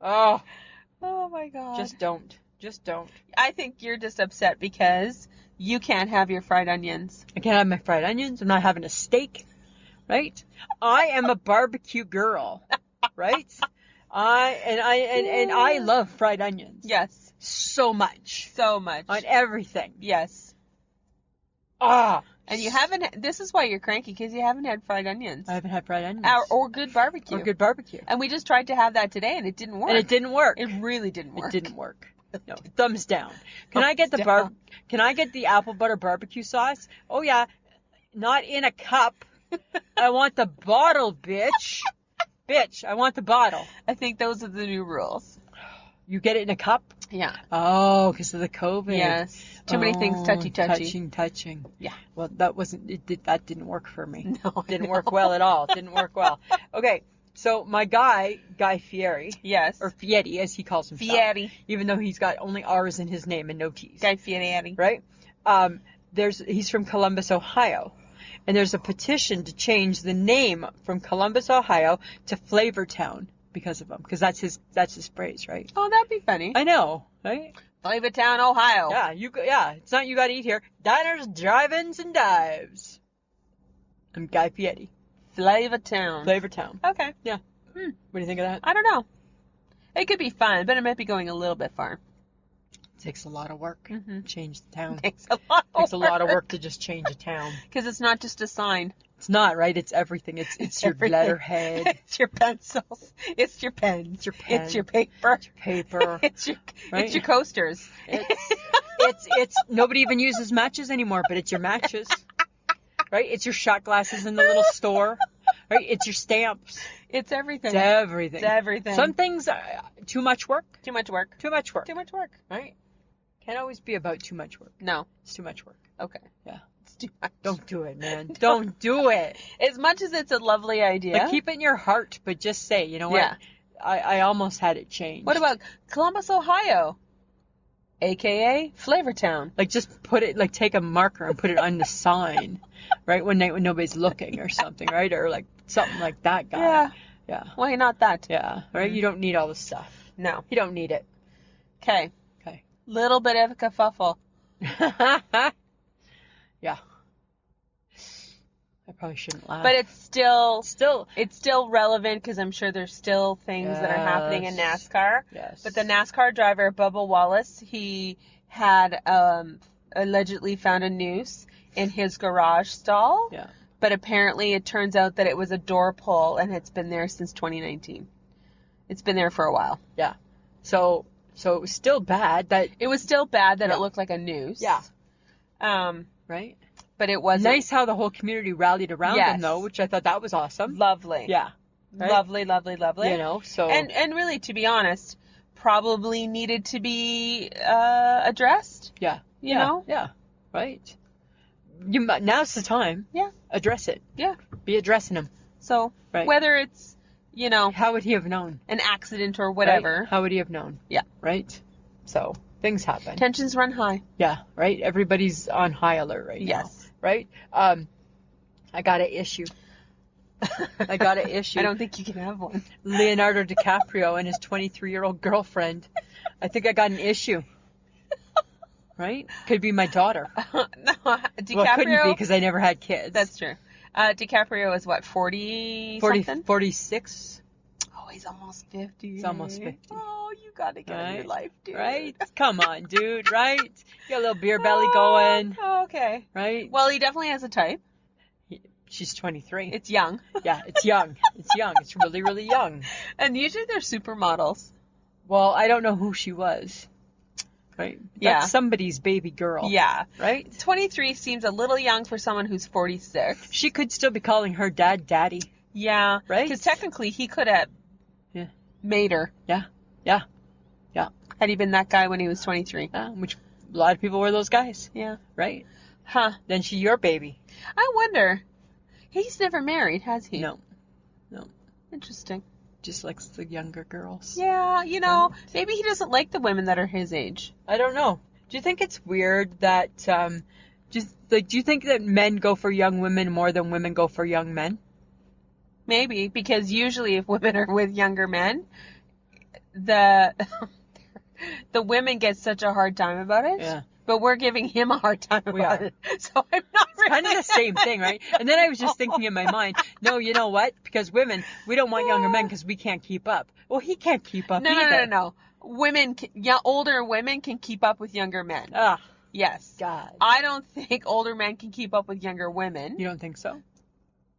my God. Just don't. I think you're just upset because you can't have your fried onions. I can't have my fried onions. I'm not having a steak, right? I am a barbecue girl, right? I love fried onions. Yes. So much. On everything. Yes. And you haven't. This is why you're cranky, because you haven't had fried onions. I haven't had fried onions. Or good barbecue. And we just tried to have that today, and it didn't work. It really didn't work. It didn't work. No, thumbs down. Can I get the apple butter barbecue sauce? Oh yeah, not in a cup. I want the bottle, bitch. Bitch, I want the bottle. I think those are the new rules. You get it in a cup? Yeah. Oh, because of the COVID. Yes. Too many things touchy. Touching. Yeah. Well, that didn't work for me. No. Didn't work well at all. Didn't work well. Okay. So my Guy Fieri. Yes. Or Fieri, as he calls himself. Fieri. Even though he's got only R's in his name and no T's. Guy Fieri. Right? He's from Columbus, Ohio. And there's a petition to change the name from Columbus, Ohio to Flavortown because of him. Because that's his phrase, right? Oh, that'd be funny. I know, right? Flavortown, Ohio. Yeah, it's not you gotta eat here. Diners, drive-ins, and dives. I'm Guy Fieri. Flavortown. Okay. Yeah. What do you think of that? I don't know. It could be fun, but it might be going a little bit far. It takes a lot of work. Change the town. Takes a lot of work to just change a town. Because it's not just a sign. It's not, right? It's everything. It's your letterhead. It's your pencils. It's your pens. It's your pen. It's your paper. It's your coasters. It's nobody even uses matches anymore, but it's your matches. Right? It's your shot glasses in the little store. Right? It's your stamps. It's everything. It's everything. Some things are too much work. Too much work. Right? Can't always be about too much work. No. It's too much work. Okay. Yeah. It's too much. Don't do it, man. Don't do it. As much as it's a lovely idea. Like, keep it in your heart, but just say, you know what? Yeah. I almost had it changed. What about Columbus, Ohio? AKA Flavortown. Like, just put it, like, take a marker and put it on the sign, right? One night when nobody's looking or something, right? Or, like, something like that guy. Yeah. Yeah. Why not that? Yeah, right? You don't need all the stuff. No. You don't need it. Okay. Okay. Little bit of a kerfuffle. Yeah. I probably shouldn't laugh. But it's still relevant because I'm sure there's still things that are happening in NASCAR. Yes. But the NASCAR driver, Bubba Wallace, he had allegedly found a noose in his garage stall. Yeah. But apparently it turns out that it was a door pull and it's been there since 2019. It's been there for a while. Yeah. So it was still bad that... It was still bad that it looked like a noose. Yeah. Right? But it wasn't. Nice how the whole community rallied around him, though, which I thought that was awesome. Lovely. Yeah. Right? Lovely, lovely, lovely. You know, so... And really, to be honest, probably needed to be addressed. Yeah. You know? Yeah. Right. Now's the time. Yeah. Address it. Yeah. Be addressing him. So, right. Whether it's, you know... How would he have known? An accident or whatever. Right? How would he have known? Yeah. Right? So, things happen. Tensions run high. Yeah, right? Everybody's on high alert right now. Yes. Right? I got an issue. I don't think you can have one. Leonardo DiCaprio and his 23-year-old girlfriend. I think I got an issue. Right? Could be my daughter. No, DiCaprio... Well, it couldn't be because I never had kids. That's true. DiCaprio is what, 40-something? 46. Oh, he's almost 50. He's almost 50. Oh, you gotta get in your life, dude. Right? Come on, dude, right? You got a little beer belly going. Oh, okay. Right? Well, he definitely has a type. She's 23. It's young. Yeah, it's young. It's young. It's really, really young. And usually they're supermodels. Well, I don't know who she was. Right? Yeah. That's somebody's baby girl. Yeah. Right? 23 seems a little young for someone who's 46. She could still be calling her dad daddy. Yeah. Right? Because technically he could have made her. Yeah. Yeah. Yeah. Had he been that guy when he was 23. Which a lot of people were those guys. Yeah. Right? Huh. Then she your baby. I wonder. He's never married, has he? No. Interesting. Just likes the younger girls. Yeah, you know, maybe he doesn't like the women that are his age. I don't know. Do you think it's weird that, do you think that men go for young women more than women go for young men? Maybe, because usually if women are with younger men, the women get such a hard time about it. Yeah. But we're giving him a hard time about it. So I'm not really... Kind of the same thing, right? And then I was just thinking in my mind, no, you know what? Because women, we don't want younger men because we can't keep up. Well, he can't keep up either. No. Older women can keep up with younger men. Ah. Yes. God. I don't think older men can keep up with younger women. You don't think so?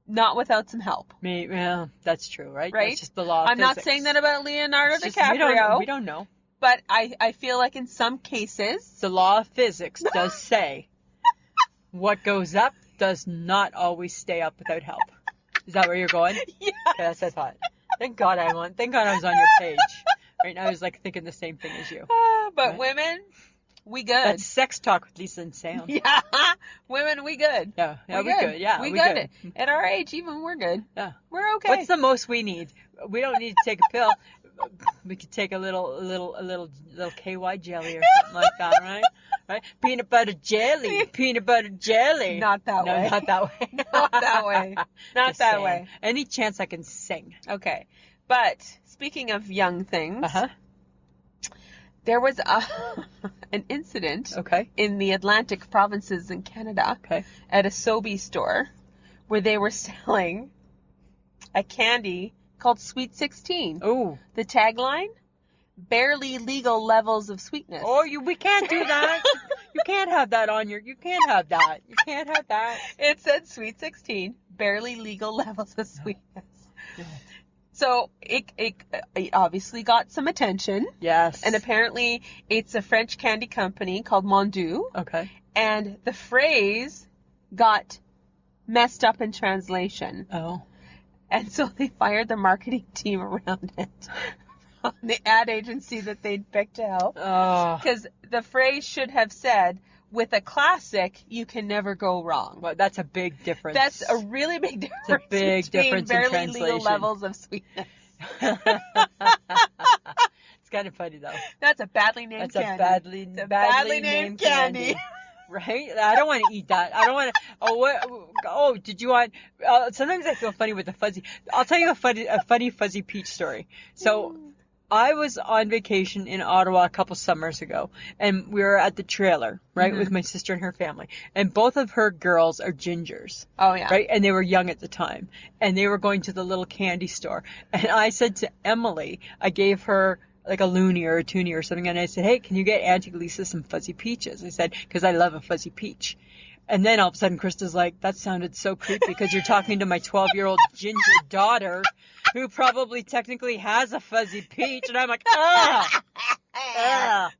Not without some help. Well, that's true, right? Right? That's just the law of I'm physics. not saying that about Leonardo DiCaprio. We don't know. But I feel like in some cases... The law of physics does say what goes up does not always stay up without help. Is that where you're going? Yeah. Yes, I thought. Thank God I was on your page. Right now I was like thinking the same thing as you. But right? Women, we good. That's sex talk with Lisa and Sam. Yeah. Women, we good. Yeah, we good. Yeah, we good. At our age, even we're good. Yeah. We're okay. What's the most we need? We don't need to take a pill. We could take a little KY jelly or something like that, right? Right? Peanut butter jelly. Not that way. No, not that way. Not that way. Not Just that saying. way. Any chance I can sing. Okay. But speaking of young things, Uh-huh. there was an incident in the Atlantic provinces in Canada at a Sobeys store where they were selling a candy called Sweet 16. Oh. The tagline, barely legal levels of sweetness. Oh, we can't do that. You can't have that on you can't have that. You can't have that. It said Sweet 16, barely legal levels of sweetness. Yeah. So it obviously got some attention. Yes. And apparently it's a French candy company called Mondu. Okay. And the phrase got messed up in translation. Oh. And so they fired the marketing team around it. The ad agency that they'd picked to help. Oh. Because the phrase should have said, with a classic, you can never go wrong. Well, that's a big difference. That's a really big difference. It's a big difference in barely translation. legal levels of sweetness. It's kind of funny though. That's a badly named That's candy. a badly named candy. Right? I don't want to eat that. I don't want to. Oh, what? Oh, did you want? Sometimes I feel funny with the fuzzy. I'll tell you a funny fuzzy peach story. So, I was on vacation in Ottawa a couple summers ago, and we were at the trailer, right, with my sister and her family, and both of her girls are gingers. Oh yeah. Right, and they were young at the time, and they were going to the little candy store, and I said to Emily, I gave her like a loonie or a toonie or something, and I said, hey, can you get Auntie Lisa some fuzzy peaches? I said, because I love a fuzzy peach. And then all of a sudden, Krista's like, that sounded so creepy because you're talking to my 12-year-old ginger daughter who probably technically has a fuzzy peach. And I'm like, ah!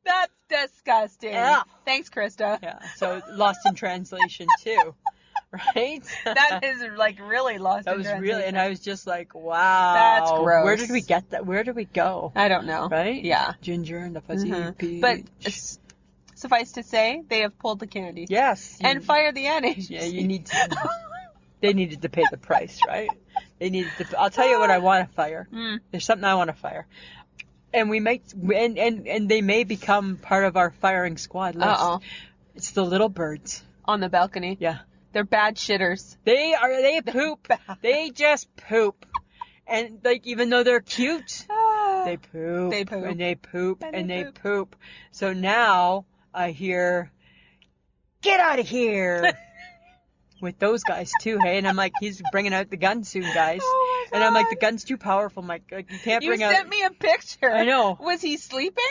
That's disgusting. Yeah. Thanks, Krista. Yeah, so lost in translation too. Right? That is like really lost That in was translation. really, and I was just like, wow. That's gross. Where did we get that? Where did we go? I don't know. Right? Yeah. Ginger and the fuzzy peach. But suffice to say, they have pulled the candy. Yes. And fired the NH. Yeah, you need to. They needed to pay the price, right? They needed to. I'll tell you what I want to fire. There's something I want to fire. And we might, and they may become part of our firing squad list. Uh-oh. It's the little birds. On the balcony. Yeah. They're bad shitters. They poop. They just poop. And like, even though they're cute, they poop. They poop. And they poop. And And they they poop. So now I hear, get out of here. With those guys too, hey? And I'm like, he's bringing out the gun soon, guys. Oh my God. And I'm like, the gun's too powerful, Mike. Like, you can't bring out. You sent me a picture. I know. Was he sleeping?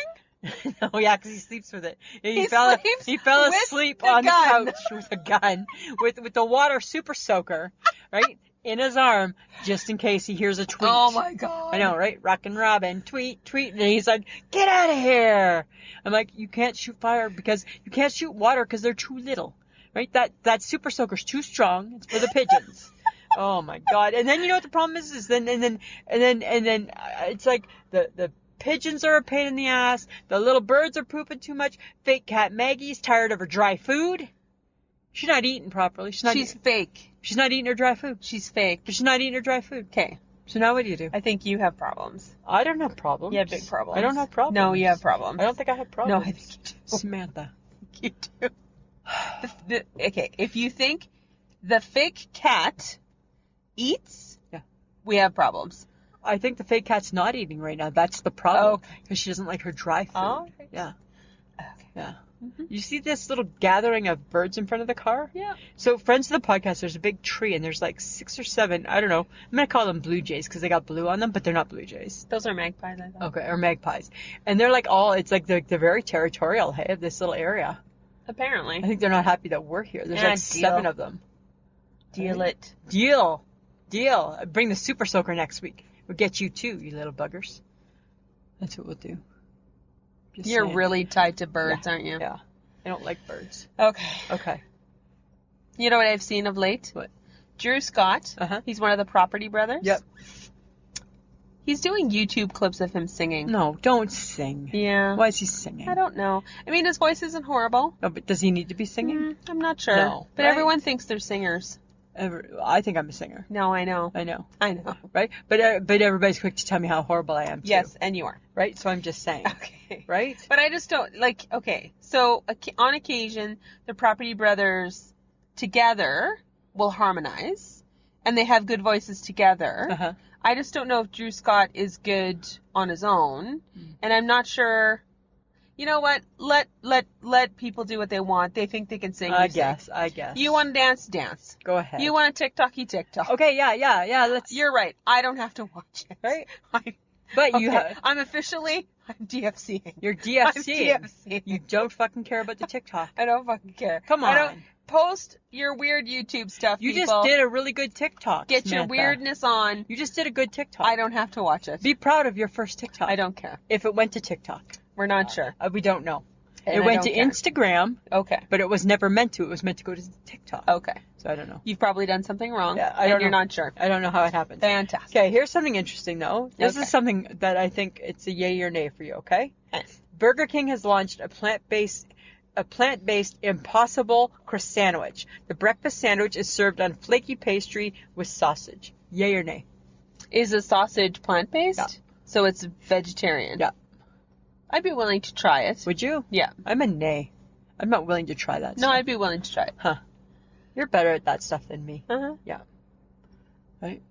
No, yeah, because he sleeps with it. He fell sleeps fell with asleep the on gun. the couch with a gun, with the water super soaker, right, in his arm, just in case he hears a tweet. Oh my God. I know, right? Rockin' Robin, tweet, and he's like, get out of here. I'm like, you can't shoot fire because you can't shoot water because they're too little, right? That super soaker's too strong. It's for the pigeons. Oh my God. And then you know what the problem is then it's like the pigeons are a pain in the ass. The little birds are pooping too much. Fake cat Maggie's tired of her dry food. She's not eating properly. She's fake. She's not eating her dry food. She's fake. She's not eating her dry food. Okay. So now what do you do? I think you have problems. I don't have problems. You have big problems. I don't have problems. No, you have problems. I don't think I have problems. No, I think you do. Samantha. You do. Okay, if you think the fake cat eats, Yeah. we have problems. I think the fake cat's not eating right now. That's the problem. Okay. Because she doesn't like her dry food. Oh, okay. Yeah. Okay. Yeah. You see this little gathering of birds in front of the car? Yeah. So, friends of the podcast, there's a big tree, and there's like 6 or 7, I don't know. I'm going to call them blue jays because they got blue on them, but they're not blue jays. Those are magpies, I thought. Okay, or magpies. And they're like it's like they're very territorial, hey, of this little area. Apparently. I think they're not happy that we're here. There's Yeah, like 7 of them. Deal it. Deal. Bring the super soaker next week. We'll get you too, you little buggers. That's what we'll do. Just You're saying. really tied to birds, aren't you? Yeah. I don't like birds. Okay. You know what I've seen of late? What? Drew Scott. Uh-huh. He's one of the Property Brothers. Yep. He's doing YouTube clips of him singing. No, don't sing. Yeah. Why is he singing? I don't know. I mean, his voice isn't horrible. No, but does he need to be singing? I'm not sure. No, But right? everyone thinks they're singers. I think I'm a singer. No, I know. I know. I know. Right? But everybody's quick to tell me how horrible I am, too. Yes, and you are. Right? So I'm just saying. Okay. Right? But I just don't, like, okay. So, on occasion, the Property Brothers together will harmonize. And they have good voices together. Uh-huh. I just don't know if Drew Scott is good on his own. And I'm not sure. You know what? Let people do what they want. They think they can sing. I sing. guess. You want to dance. Go ahead. You want to TikTok. Okay, yeah. Let's. You're right. I don't have to watch it. Right? But I'm officially DFCing. You're DFCing. I'm DFCing. You don't fucking care about the TikTok. I don't fucking care. Come on. I don't post your weird YouTube stuff. You people. just did a really good TikTok. Get your Samantha. weirdness on. You just did a good TikTok. I don't have to watch it. Be proud of your first TikTok. I don't care. If it went to TikTok. We're not sure. We don't know. And It I went don't to care. Instagram, Okay. but it was never meant to. It was meant to go to TikTok. Okay. So I don't know. You've probably done something wrong. Yeah, I and don't you're know. not sure. I don't know how it happened. Fantastic. Okay, here's something interesting, though. This Okay. is something that I think it's a yay or nay for you, okay? Yes. Burger King has launched a plant-based a plant-based Impossible crust sandwich. The breakfast sandwich is served on flaky pastry with sausage. Yay or nay? Is the sausage plant-based? Yeah. So it's vegetarian? Yeah. I'd be willing to try it. Would you? Yeah. I'm a nay. I'm not willing to try that No, stuff. I'd be willing to try it. Huh. You're better at that stuff than me. Uh-huh. Yeah. Right?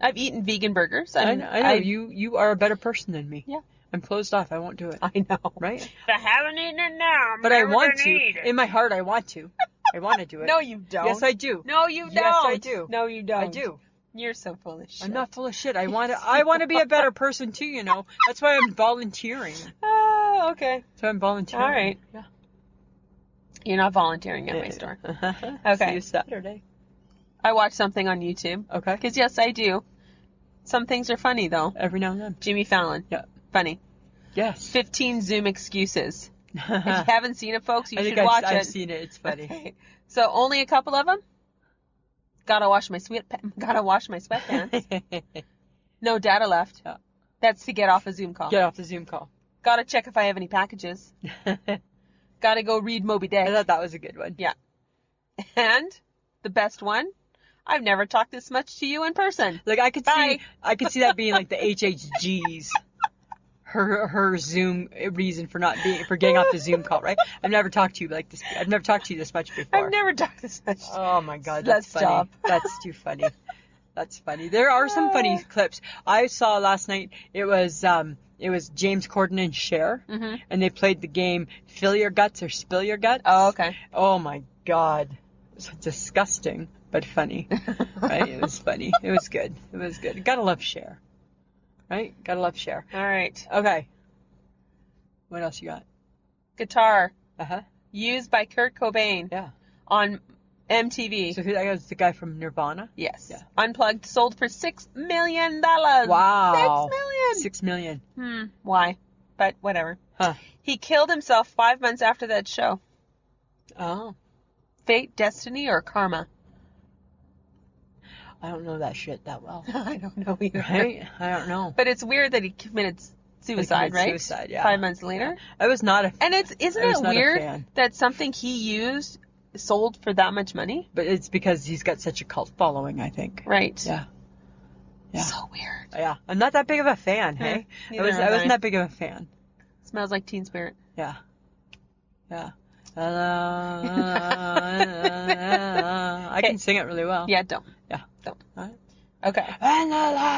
I've eaten vegan burgers. I know. You are a better person than me. Yeah. I'm closed off. I won't do it. I know. Right? I haven't eaten it now. But I want to. In my heart, I want to. I want to do it. No, you don't. Yes, I do. No, you don't. Yes, I do. No, you don't. I do. You're so full of shit. I'm not full of shit. I want to be a better person too, you know. That's why I'm volunteering. Oh, okay. So I'm volunteering. All right. Yeah. You're not volunteering at my store. Okay. See you Saturday. I watch something on YouTube. Okay. Because, yes, I do. Some things are funny, though. Every now and then. Jimmy Fallon. Yeah. Funny. Yes. 15 Zoom excuses. If you haven't seen it, folks, you should watch it. I've seen it. It's funny. Okay. So only a couple of them. Gotta wash my sweatpants. No data left. Yeah. That's to get off a Zoom call. Get off the Zoom call. Gotta check if I have any packages. Gotta go read Moby Dick. I thought that was a good one. Yeah. And the best one, I've never talked this much to you in person. Like I could Bye. see that being like the HHG's. Her Zoom reason for getting off the Zoom call, right? I've never talked to you like this. I've never talked to you this much before. I've never talked this much. Oh my God, that's funny. Stop. That's too funny. That's funny. There are some funny clips. I saw last night. It was James Corden and Cher, and they played the game Fill Your Guts or Spill Your Guts. Oh, okay. Oh my God, it was disgusting but funny. Right? It was funny. It was good. It was good. Gotta love Cher. Right? Gotta love Cher. All right. Okay. What else you got? Guitar. Uh-huh. Used by Kurt Cobain. Yeah. On MTV. So that was the guy from Nirvana? Yes. Yeah. Unplugged. Sold for $6 million. Wow. $6 million. $6 million. Why? But whatever. Huh. He killed himself 5 months after that show. Oh. Fate, destiny, or karma? I don't know that shit that well. I don't know either. Right? I don't know. But it's weird that he committed suicide, right? Suicide, yeah. 5 months later. I was not a And isn't it weird that something he used sold for that much money? But it's because he's got such a cult following, I think. Right. Yeah. Yeah. So weird. Yeah. I'm not that big of a fan, hey? I wasn't that big of a fan. Smells like Teen Spirit. Yeah. Yeah. I can sing it really well. Yeah, don't. Yeah. Don't. All right. Okay.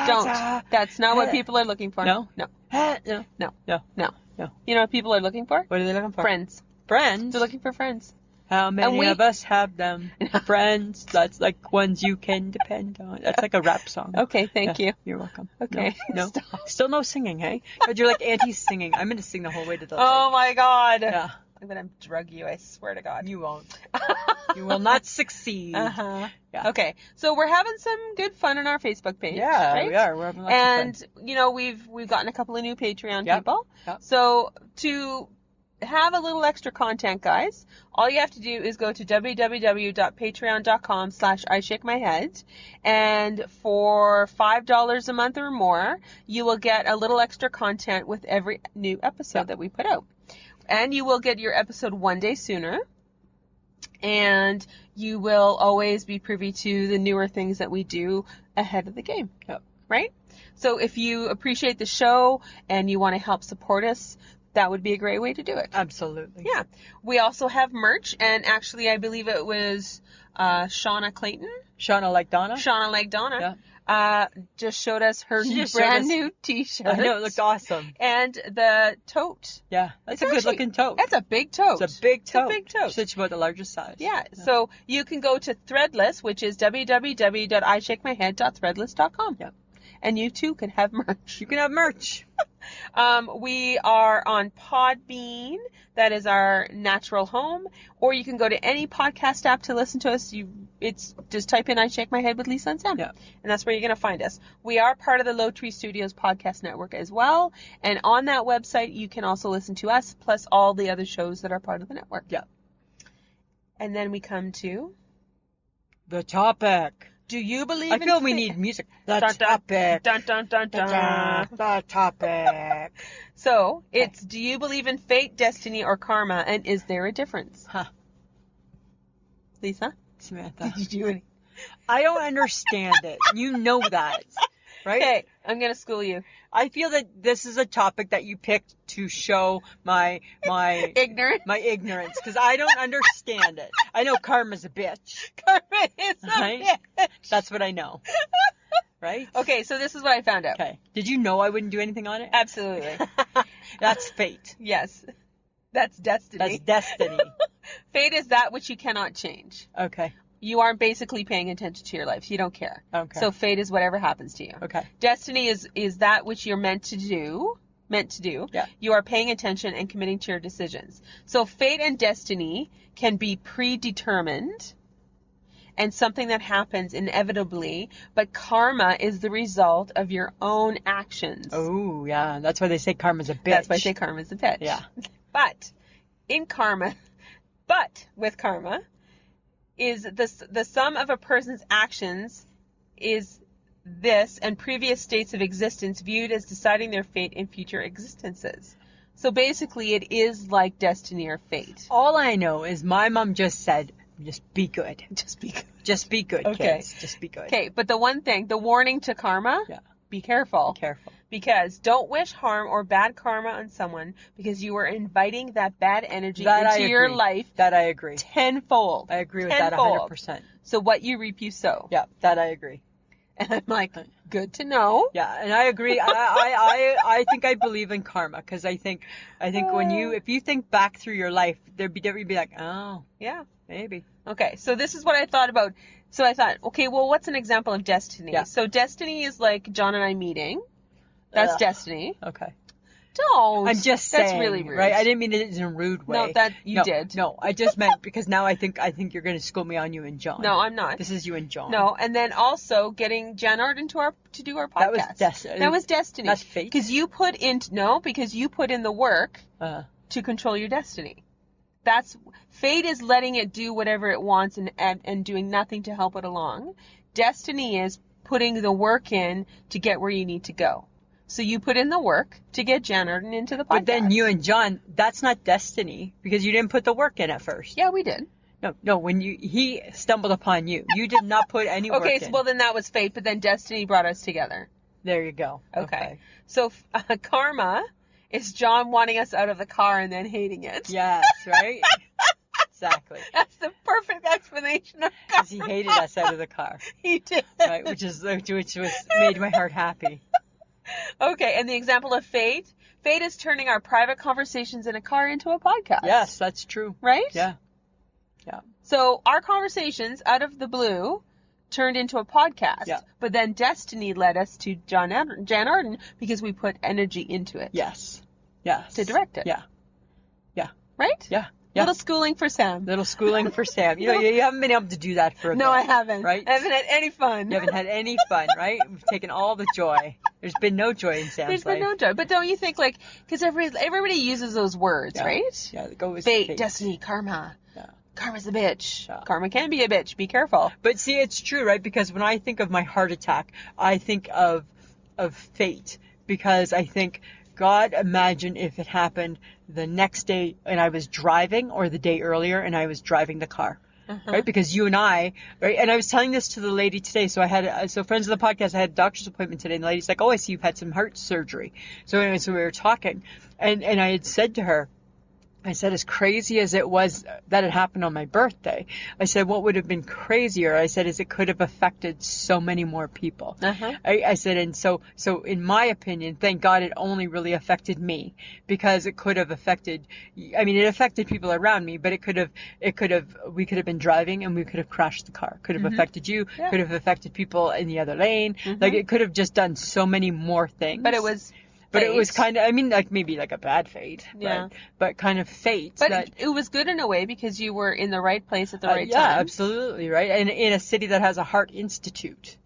Don't. That's not what people are looking for. No? No. No. No. No. No. No. You know what people are looking for? What are they looking for? Friends. Friends? They're looking for friends. How many of us have them? Friends. That's like ones you can depend on. That's like a rap song. Okay, thank you. You're welcome. Okay. No. Stop. Still no singing, hey? But you're like anti-singing. I'm going to sing the whole way to the Oh my God. Yeah. I'm going to drug you, I swear to God. You won't. You will not succeed. Uh-huh. Yeah. Okay, so we're having some good fun on our Facebook page. Yeah, right? we are. We're having lots of fun. And, you know, we've gotten a couple of new Patreon people. Yep. So to have a little extra content, guys, all you have to do is go to www.patreon.com/IShakeMyHead, and for $5 a month or more, you will get a little extra content with every new episode that we put out. And you will get your episode 1 day sooner. And you will always be privy to the newer things that we do ahead of the game. Yep. Right? So if you appreciate the show and you want to help support us, that would be a great way to do it. Absolutely. Yeah. We also have merch, and actually I believe it was Shauna Clayton. Shauna like Donna? Shauna like Donna. Yeah. Just showed us her new t-shirt. I know, it looked awesome. And the tote. Yeah, that's a good looking tote. That's a big tote. It's a big tote. It's a big tote. She said she bought the largest size. Yeah, so you can go to Threadless, which is www.ishakemyhead.threadless.com. Yep. And you too can have merch. You can have merch. We are on Podbean. That is our natural home. Or you can go to any podcast app to listen to us. It's just type in I Shake My Head with Lisa and Sam. Yeah. And that's where you're going to find us. We are part of the Low Tree Studios podcast network as well. And on that website, you can also listen to us, plus all the other shows that are part of the network. Yeah. And then we come to the topic. Do you believe I feel we need music. The topic. Dun, dun, dun, dun. The topic. So, it's, do you believe in fate, destiny, or karma, and is there a difference? Huh. Lisa? Samantha. Did you do any? I don't understand it. You know that, right? Okay, I'm going to school you. I feel that this is a topic that you picked to show my Ignorant. my ignorance, because I don't understand it. I know karma's a bitch. Karma is a Right? bitch. That's what I know. Right? Okay, so this is what I found out. Okay. Did you know I wouldn't do anything on it? Absolutely. That's fate. Yes. That's destiny. That's destiny. Fate is that which you cannot change. Okay. You aren't basically paying attention to your life. You don't care. Okay. So fate is whatever happens to you. Okay. Destiny is that which you're meant to do. Yeah. You are paying attention and committing to your decisions. So fate and destiny can be predetermined and something that happens inevitably, but karma is the result of your own actions. Oh, yeah. That's why they say karma's a bitch. That's why I say karma's a bitch. Yeah. But with karma is the sum of a person's actions is this and previous states of existence viewed as deciding their fate in future existences. So basically it is like destiny or fate. All I know is my mom just said, just be good. Just be good. Just be good, Okay. kids. Just be good. Okay, but the one thing, the warning to karma, Yeah. be careful. Be careful. Because don't wish harm or bad karma on someone because you are inviting that bad energy That I into your agree. life That I agree. tenfold. I agree with that Tenfold. 100%. So what you reap, you sow. Yeah, that I agree. And I'm like, good to know. Yeah, and I agree. I think I believe in karma, because I think if you think back through your life, there'd be like, oh, Yeah. maybe. Okay, so this is what I thought about. So I thought, okay, well, what's an example of destiny? Yeah. So destiny is like John and I meeting. That's Ugh. destiny. Okay. Don't. I'm just saying, That's really rude. right? I didn't mean it in a rude way. No, that you did. No, I just meant because now I think you're going to school me on you and John. No, I'm not. This is you and John. No, and then also getting Jan Arden to do our podcast. That was destiny. That was destiny. That's fate. Because you put in the work to control your destiny. That's fate is letting it do whatever it wants and doing nothing to help it along. Destiny is putting the work in to get where you need to go. So you put in the work to get Jan Arden into the podcast. But then you and John, that's not destiny, because you didn't put the work in at first. Yeah, we did. No, when he stumbled upon you. You did not put any work in. Okay, well then that was fate, but then destiny brought us together. There you go. Okay. So karma is John wanting us out of the car and then hating it. Yes, right? Exactly. That's the perfect explanation of karma. Because he hated us out of the car. He did. Right, which made my heart happy. Okay, and the example of fate is turning our private conversations in a car into a podcast. Yes, that's true. Right? Yeah. So our conversations out of the blue turned into a podcast. Yeah. But then destiny led us to Jan Arden because we put energy into it. Yes. To direct it. Yeah. Right? Yeah. Little schooling for Sam. Little schooling for Sam. You know, you haven't been able to do that for a No, bit, I haven't. right? I haven't had any fun. You haven't had any fun, right? We've taken all the joy. There's been no joy in Sam's There's life. been no joy. But don't you think, like, because everybody uses those words, right? Yeah, go with Fate, destiny, karma. Yeah. Karma's a bitch. Yeah. Karma can be a bitch. Be careful. But see, it's true, right? Because when I think of my heart attack, I think of fate. Because I think, God, imagine if it happened the next day and I was driving, or the day earlier and I was driving the car. Right? Because you and I, right? And I was telling this to the lady today. So friends of the podcast, I had a doctor's appointment today, and the lady's like, oh, I see you've had some heart surgery. So anyway, we were talking, and I had said to her, I said, as crazy as it was that it happened on my birthday, I said, what would have been crazier, I said, is it could have affected so many more people. I said, and so in my opinion, thank God it only really affected me, because it could have affected, it affected people around me, but we could have been driving and we could have crashed the car. Could have affected you, could have affected people in the other lane. Like, it could have just done so many more things. But it was But it was kind of, maybe like a bad fate. Yeah. But kind of fate. But it was good in a way because you were in the right place at the right time. Yeah, absolutely, right? And in a city that has a heart institute,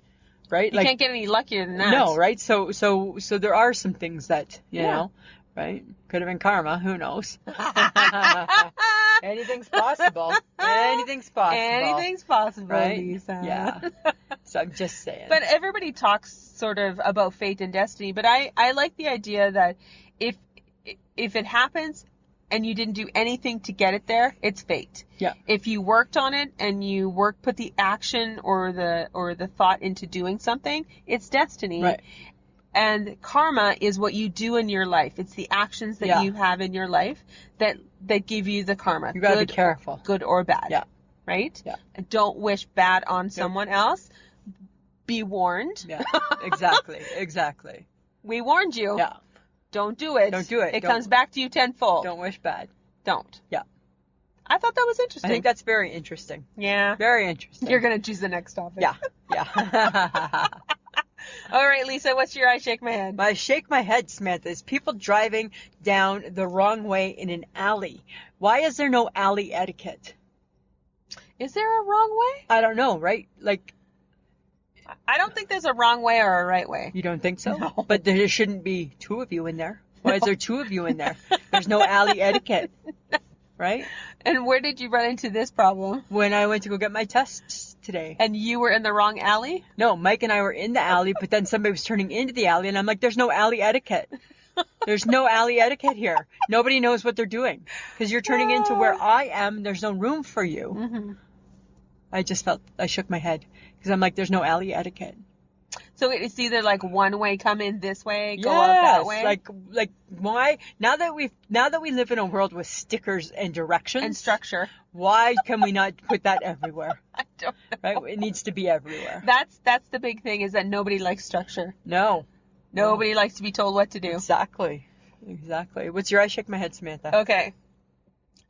right? You can't get any luckier than that. No, right? So there are some things that, you know, right? Could have been karma. Who knows? Anything's possible. Anything's possible. Anything's possible, right? Lisa. Yeah. So I'm just saying. But everybody talks sort of about fate and destiny, but I like the idea that if it happens and you didn't do anything to get it there, it's fate. Yeah. If you worked on it and you put the action or the thought into doing something, it's destiny. Right. And karma is what you do in your life. It's the actions that you have in your life that give you the karma. You gotta be careful. Good or bad. Yeah. Right? Yeah. And don't wish bad on someone else. Be warned. Yeah. Exactly. Exactly. We warned you. Yeah. Don't do it. Don't do it. It Don't- comes back to you tenfold. Don't wish bad. Don't. Yeah. I thought that was interesting. I think that's very interesting. Yeah. Very interesting. You're going to choose the next topic. Yeah. Yeah. All right, Lisa, what's your I shake my head? I shake my head, Samantha, is people driving down the wrong way in an alley. Why is there no alley etiquette? Is there a wrong way? I don't know, right? Like, I don't think there's a wrong way or a right way. you don't think so? No. But there shouldn't be two of you in there. Why is there two of you in there? There's no alley etiquette, right? And where did you run into this problem? When I went to go get my tests today. And you were in the wrong alley? No, Mike and I were in the alley, but then somebody was turning into the alley, and I'm like, there's no alley etiquette. There's no alley etiquette here. Nobody knows what they're doing. Because you're turning into where I am, there's no room for you. Mm-hmm. I shook my head. Because I'm like, there's no alley etiquette. So it's either like one way, come in this way, go out that way? Like why? Now that we live in a world with stickers and directions. And structure. Why can we not put that everywhere? I don't know. Right? It needs to be everywhere. That's the big thing, is that nobody likes structure. No. Nobody likes to be told what to do. Exactly. What's your I shake my head, Samantha? Okay.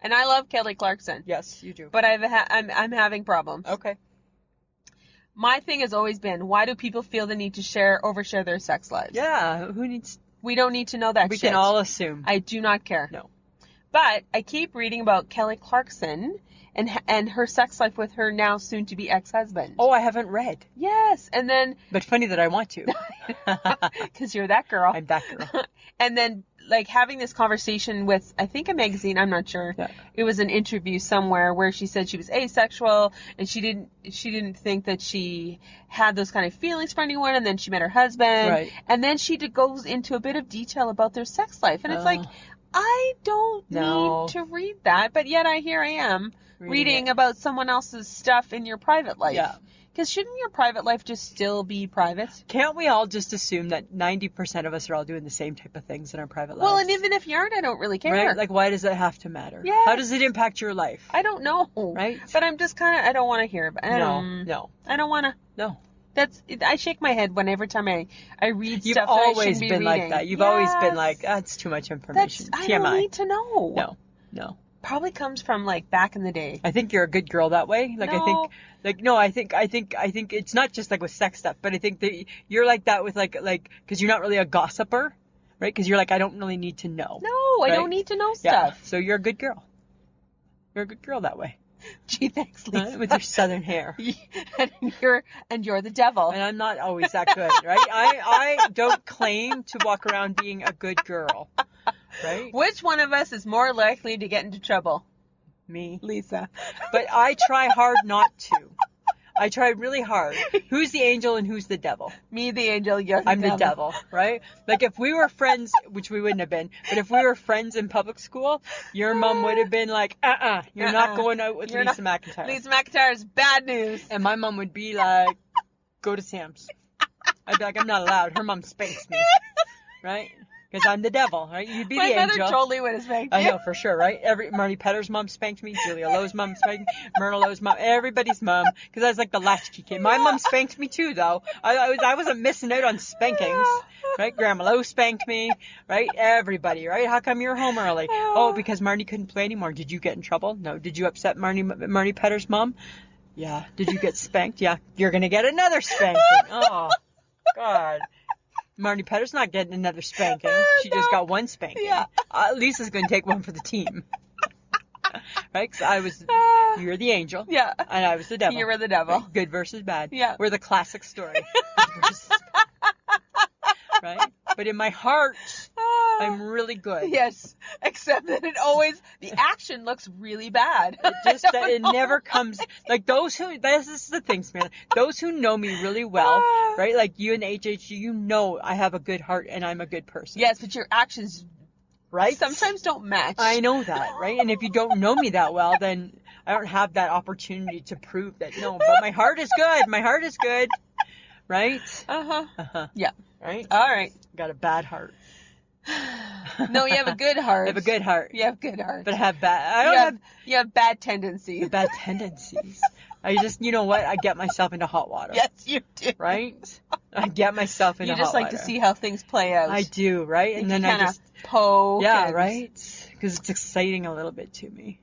And I love Kelly Clarkson. Yes, you do. But I'm having problems. Okay. My thing has always been, why do people feel the need to overshare their sex lives? Yeah, who needs... We don't need to know that We shit. can all assume. I do not care. No. But I keep reading about Kelly Clarkson and her sex life with her now soon-to-be ex-husband. Oh, I haven't read. Yes, and then... But funny that I want to. Because you're that girl. I'm that girl. And then, like, having this conversation with, I think, a magazine, I'm not sure. Yeah. It was an interview somewhere where she said she was asexual and she didn't think that she had those kind of feelings for anyone, and then she met her husband. Right. And then she goes into a bit of detail about their sex life. And it's like, I don't need to read that, but yet here I am reading about someone else's stuff in your private life. Yeah. Because shouldn't your private life just still be private? Can't we all just assume that 90% of us are all doing the same type of things in our private lives? Well, and even if you aren't, I don't really care. Right? Like, why does it have to matter? Yeah. How does it impact your life? I don't know. Right? But I'm just kind of, I don't want to hear about it. No. I don't want to. No. I shake my head every time I read You've stuff that I always shouldn't be been reading. like that. You've always been like, that's too much information. I TMI. don't need to know. No. Probably comes from, like, back in the day. I think you're a good girl that way. Like, No. I think it's not just like with sex stuff, but I think that you're like that with like, because you're not really a gossiper, right? Because you're like, I don't really need to know. No, I right? don't need to know Yeah. stuff. So you're a good girl. You're a good girl that way. Gee, thanks, Lisa. With your southern hair. and you're the devil. And I'm not always that good, right? I don't claim to walk around being a good girl, right? Which one of us is more likely to get into trouble? Me. Lisa. But I try hard not to. I try really hard. Who's the angel and who's the devil? Me, the angel, you're the I'm devil. the devil, right? Like, if we were friends, which we wouldn't have been, but if we were friends in public school, your mom would have been like, you're not going out with Lisa McIntyre. Lisa McIntyre is bad news. And my mom would be like, go to Sam's. I'd be like, I'm not allowed. Her mom spanks me, right? Because I'm the devil, right? You'd be My the angel. mother totally would have spanked you. I know, for sure, right? Marty Petter's mom spanked me. Julia Lowe's mom spanked me. Myrna Lowe's mom. Everybody's mom. Because I was like the latchkey kid. My mom spanked me too, though. I wasn't missing out on spankings, right? Grandma Lowe spanked me, right? Everybody, right? How come you're home early? Oh, because Marty couldn't play anymore. Did you get in trouble? No. Did you upset Marty Petter's mom? Yeah. Did you get spanked? Yeah. You're going to get another spanking. Oh, God. Marty Petter's not getting another spanking. She just got one spanking. Yeah. Lisa's going to take one for the team. Right? 'Cause you're the angel. Yeah. And I was the devil. You were the devil. Right? Good versus bad. Yeah. We're the classic story. Good versus bad. Right? But in my heart, I'm really good. Yes. Except that the action looks really bad. It never comes, like this is the thing, man. Those who know me really well, right? Like you and HHG, you know I have a good heart and I'm a good person. Yes, but your actions right? sometimes don't match. I know that, right? And if you don't know me that well, then I don't have that opportunity to prove that. No, but my heart is good. My heart is good. Right? Yeah. Right? All right. Got a bad heart. No, you have a good heart. I have a good heart. You have good heart. But I have bad. You have bad tendencies. Bad tendencies. I just, you know what? I get myself into hot water. Yes, you do. Right? I get myself into hot water. You just like to see how things play out. I do, right? And then I just poke. Yeah, right? Because it's exciting a little bit to me.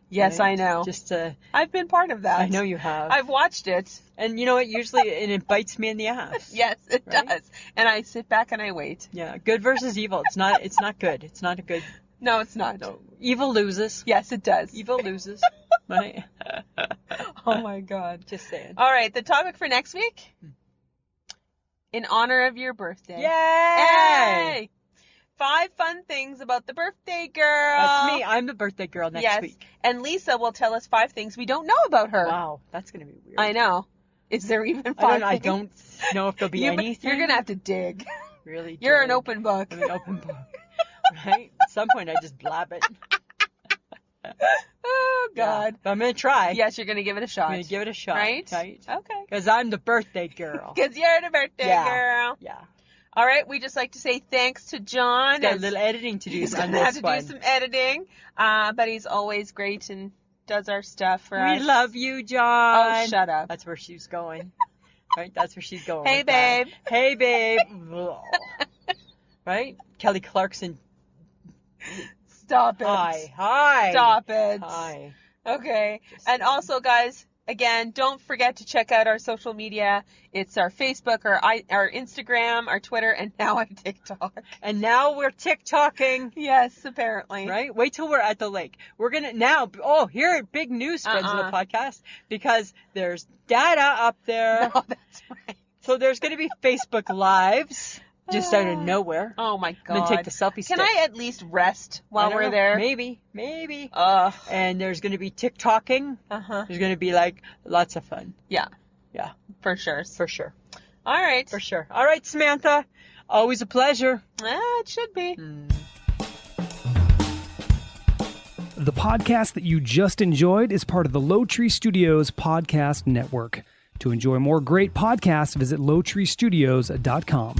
Yes, right? I know. Just to. I've been part of that. I know you have. I've watched it. And you know what? Usually it bites me in the ass. Yes, it does. And I sit back and I wait. Yeah, good versus evil. It's not good. It's not a good. No, it's not. No. Evil loses. Yes, it does. Evil loses. Right? Oh my God. Just saying. All right, the topic for next week. In honor of your birthday. Yay! 5 fun things about the birthday girl. That's me. I'm the birthday girl next week. And Lisa will tell us 5 things we don't know about her. Wow, that's going to be weird. I know. Is there even 5 things? I don't know if there'll be anything. You're going to have to dig. Really? You're an open book. I'm an open book. Right? At some point I just blab it. Oh, God. Yeah, but I'm going to try. Yes, you're going to give it a shot. I'm going to give it a shot. Right? Okay. Because I'm the birthday girl. Because you're the birthday girl. Yeah. All right, we just like to say thanks to John. He's got a little editing to do He's on going to have this to one. do some editing, but he's always great and does our stuff for us. We love you, John. Oh, shut up. That's where she's going. Right? That's where she's going. Hey, with that. babe. Hey, babe. Right? Kelly Clarkson. Stop it. Hi. Stop it. Hi. Okay. And also, guys, again, don't forget to check out our social media. It's our Facebook, our Instagram, our Twitter, and now our TikTok. And now we're TikToking. Yes, apparently. Right? Wait till we're at the lake. We're going to now, here, big news, friends of the podcast, because there's data up there. No, that's right. So there's going to be Facebook Lives. Just out of nowhere. Oh, my God. I'm going to take the selfie stick. Can I at least rest while we're there? Maybe. Ugh. And there's going to be TikToking. There's going to be, lots of fun. Yeah. Yeah. For sure. For sure. All right. For sure. All right, Samantha. Always a pleasure. It should be. The podcast that you just enjoyed is part of the Low Tree Studios podcast network. To enjoy more great podcasts, visit lowtreestudios.com.